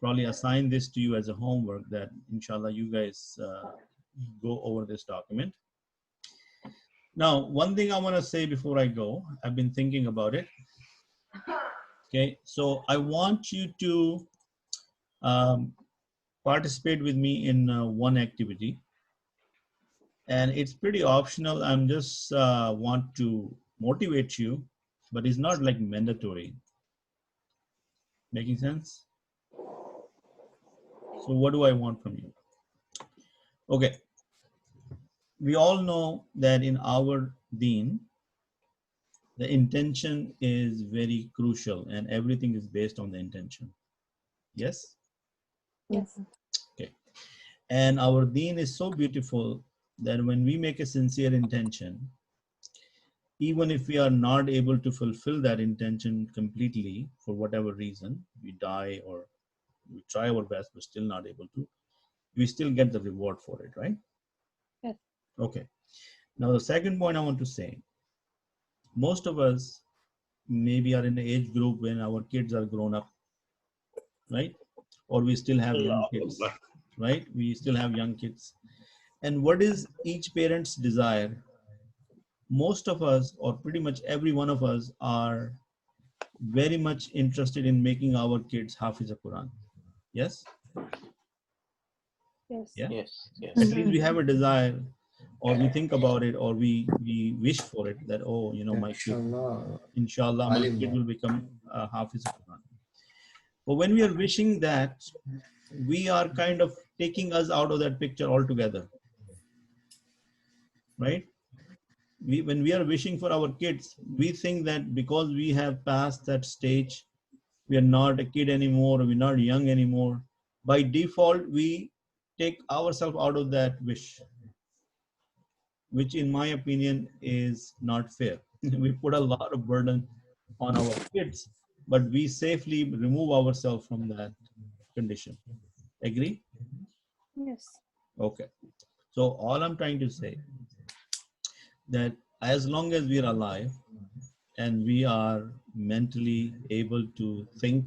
probably assign this to you as a homework that inshallah you guys go over this document. Now, one thing I want to say before I go, I've been thinking about it. Okay, so I want you to participate with me in one activity, and it's pretty optional. I'm just want to motivate you, but it's not like mandatory. Making sense? So what do I want from you? Okay, we all know that in our deen, the intention is very crucial and everything is based on the intention. Yes? Yes. Okay. And our deen is so beautiful that when we make a sincere intention, even if we are not able to fulfill that intention completely for whatever reason, we die or we try our best but still not able to, we still get the reward for it, right? Yes. Okay. Now the second point I want to say, most of us maybe are in the age group when our kids are grown up, right? Or we still have young kids. right? We still have young kids. And what is each parent's desire? Most of us, or pretty much every one of us, are very much interested in making our kids Hafiz al-Quran. Yes? Yes. Yeah? Yes, yes. At least we have a desire, or we think about it, or we wish for it, that, oh, you know, my kid, inshallah, my kid will become Hafiz al-Quran. But when we are wishing that, we are kind of taking us out of that picture altogether, right? When we are wishing for our kids, we think that because we have passed that stage, we are not a kid anymore, we're not young anymore. By default, we take ourselves out of that wish, which in my opinion is not fair. We put a lot of burden on our kids, but we safely remove ourselves from that condition. Agree? Yes. Okay. So all I'm trying to say, that as long as we are alive and we are mentally able to think,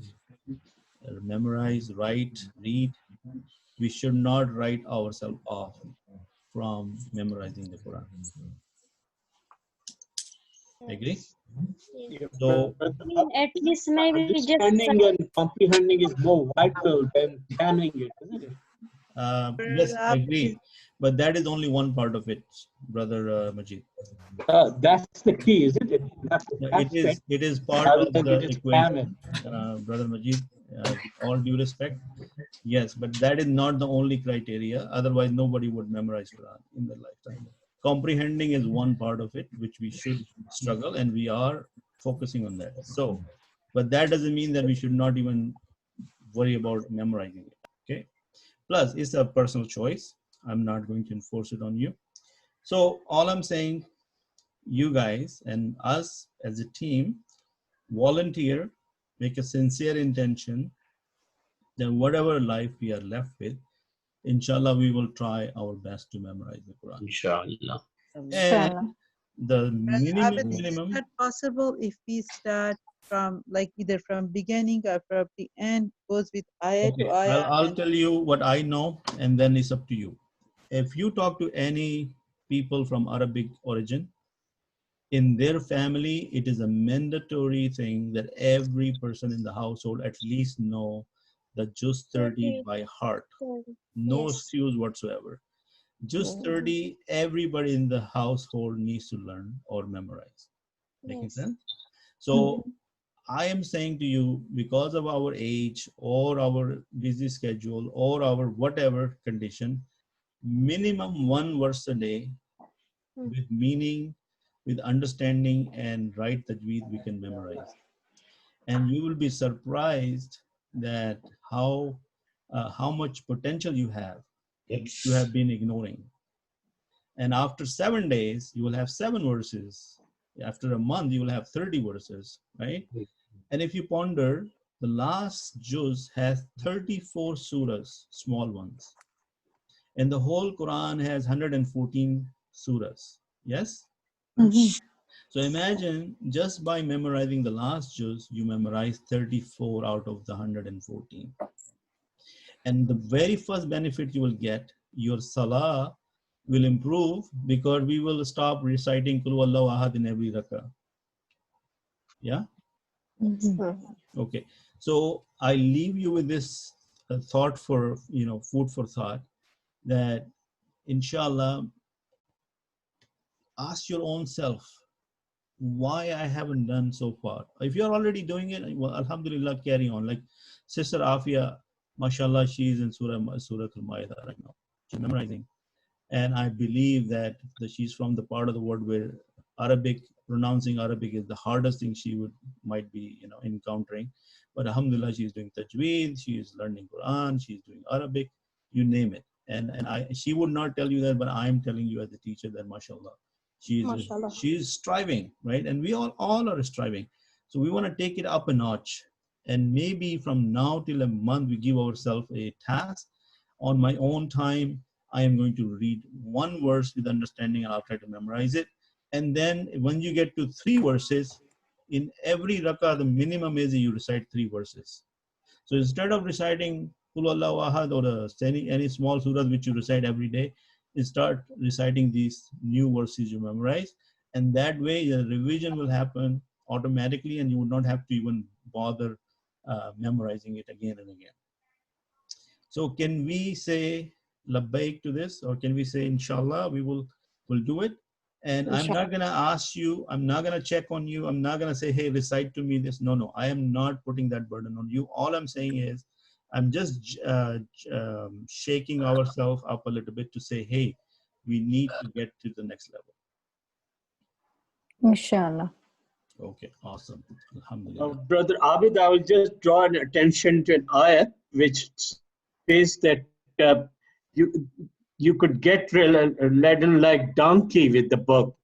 memorize, write, read, we should not write ourselves off from memorizing the Quran. Agree? So At least maybe just understanding and comprehending is more vital than channeling it, isn't it? yes, I agree. But that is only one part of it, Brother Majid. That's the key, isn't it? It is part rather of than the to just equation, Brother Majid. With all due respect, yes, but that is not the only criteria. Otherwise, nobody would memorize Quran in their lifetime. Comprehending is one part of it, which we should struggle, and we are focusing on that. So, but that doesn't mean that we should not even worry about memorizing it. Okay. Plus, it's a personal choice. I'm not going to enforce it on you. So all I'm saying, you guys and us as a team, volunteer, make a sincere intention, then whatever life we are left with, inshallah, we will try our best to memorize the Quran. Inshallah. And the minimum. Is that possible if we start from like either from beginning or from the end, goes with ayah to ayah? I'll tell you what I know, and then it's up to you. If you talk to any people from Arabic origin, in their family, it is a mandatory thing that every person in the household at least know the Juz 30 by heart. No excuse whatsoever. Juz 30, everybody in the household needs to learn or memorize. Making sense? So I am saying to you, because of our age or our busy schedule or our whatever condition, minimum one verse a day with meaning, with understanding and right tajweed we can memorize. And you will be surprised that how much potential you have been ignoring. And after 7 days, you will have 7 verses. After a month, you will have 30 verses, right? And if you ponder, the last juz has 34 surahs, small ones. And the whole Quran has 114 surahs. Yes? So imagine just by memorizing the last juz, you memorize 34 out of the 114. And the very first benefit you will get, your salah will improve because we will stop reciting Qul Huwallahu Ahad in every rakah. Yeah? Okay. So I leave you with this thought for, food for thought, that inshallah, ask your own self, why I haven't done so far. If you're already doing it, well, alhamdulillah, carry on. Like Sister Afia, mashallah, she's in Surah Al-Ma'idah right now. She's memorizing. And I believe that she's from the part of the world where pronouncing Arabic is the hardest thing she might be, encountering. But alhamdulillah, she's doing tajweed, she is learning Quran, she's doing Arabic, you name it. And she would not tell you that, but I'm telling you as a teacher that mashallah, she's striving, right? And we all are striving. So we want to take it up a notch. And maybe from now till a month, we give ourselves a task. On my own time, I am going to read 1 verse with understanding and I'll try to memorize it. And then when you get to 3 verses, in every rakah, the minimum is you recite 3 verses. So instead of reciting Qul Huwallahu Ahad or any small surahs which you recite every day, and start reciting these new verses you memorize. And that way the revision will happen automatically and you would not have to even bother memorizing it again and again. So can we say labbaik to this, or can we say inshallah we'll do it? And I'm not going to ask you, I'm not going to check on you, I'm not going to say, hey, recite to me this. No, I am not putting that burden on you. All I'm saying is I'm just shaking ourselves up a little bit to say, hey, we need to get to the next level. Inshallah. Okay, awesome. Alhamdulillah. Brother Abid, I will just draw an attention to an ayat which says that you could get laden like donkey with the book.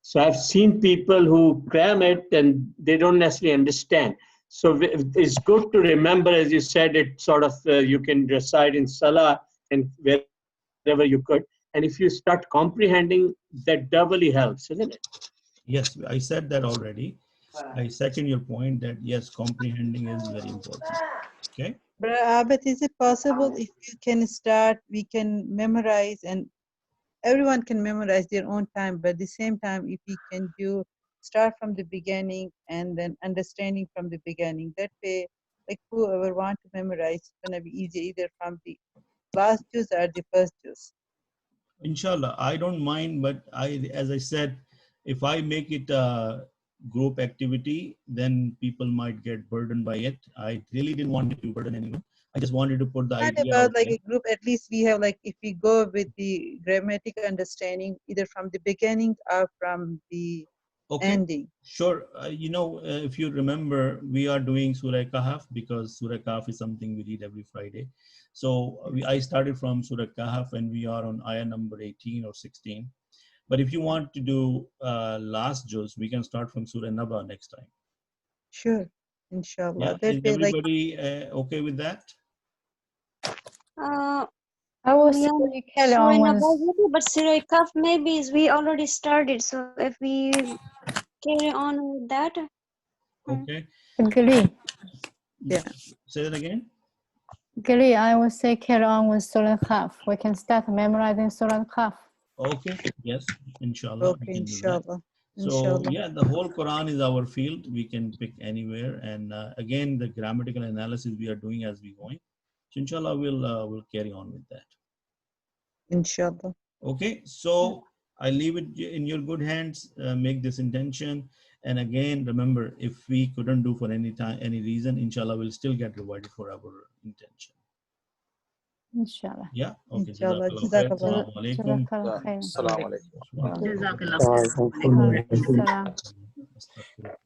So I've seen people who cram it and they don't necessarily understand. So it's good to remember, as you said, it sort of you can recite in Salah and wherever you could. And if you start comprehending, that doubly helps, isn't it? Yes, I said that already. I second your point that yes, comprehending is very important. Okay. But is it possible if you can start, we can memorize, and everyone can memorize their own time, but at the same time, if we can start from the beginning and then understanding from the beginning, that way, like whoever want to memorize, it's gonna be easy either from the last juz or the first juz. Inshallah, I don't mind, but as I said, if I make it a group activity, then people might get burdened by it. I really didn't want to burden anyone. I just wanted to put the Not idea about out like there. a group, at least we have like, if we go with the grammatical understanding, either from the beginning or from the ending. Sure. If you remember, we are doing Surah Kahf because Surah Kahf is something we read every Friday. So I started from Surah Kahf and we are on ayah number 18 or 16. But if you want to do last juz, we can start from Surah Naba next time. Sure, inshallah. Yeah. That Is way, everybody okay with that? I was Yeah, carry Surah on Naba once. is okay, but Surah Kahf maybe is we already started. So if we carry on with that, Okay. Agree. Yeah. Say that again. Agree. I will say carry on with Surah Kahf. We can start memorizing Surah Kahf. Okay. Yes. Inshallah. Okay, We can do inshallah. that. So Inshallah. yeah, the whole Quran is our field. We can pick anywhere, and again, the grammatical analysis we are doing as we going. So inshallah, we'll carry on with that. Inshallah. Okay. So I leave it in your good hands. Make this intention, and again, remember, if we couldn't do for any reason, inshallah, we'll still get rewarded for our intention. Inshallah. Yeah. Okay. Inshallah. Jazakallah khair. Assalamu alaikum. Assalamu alaikum. Wa rahmatullah. Assalamu alaikum.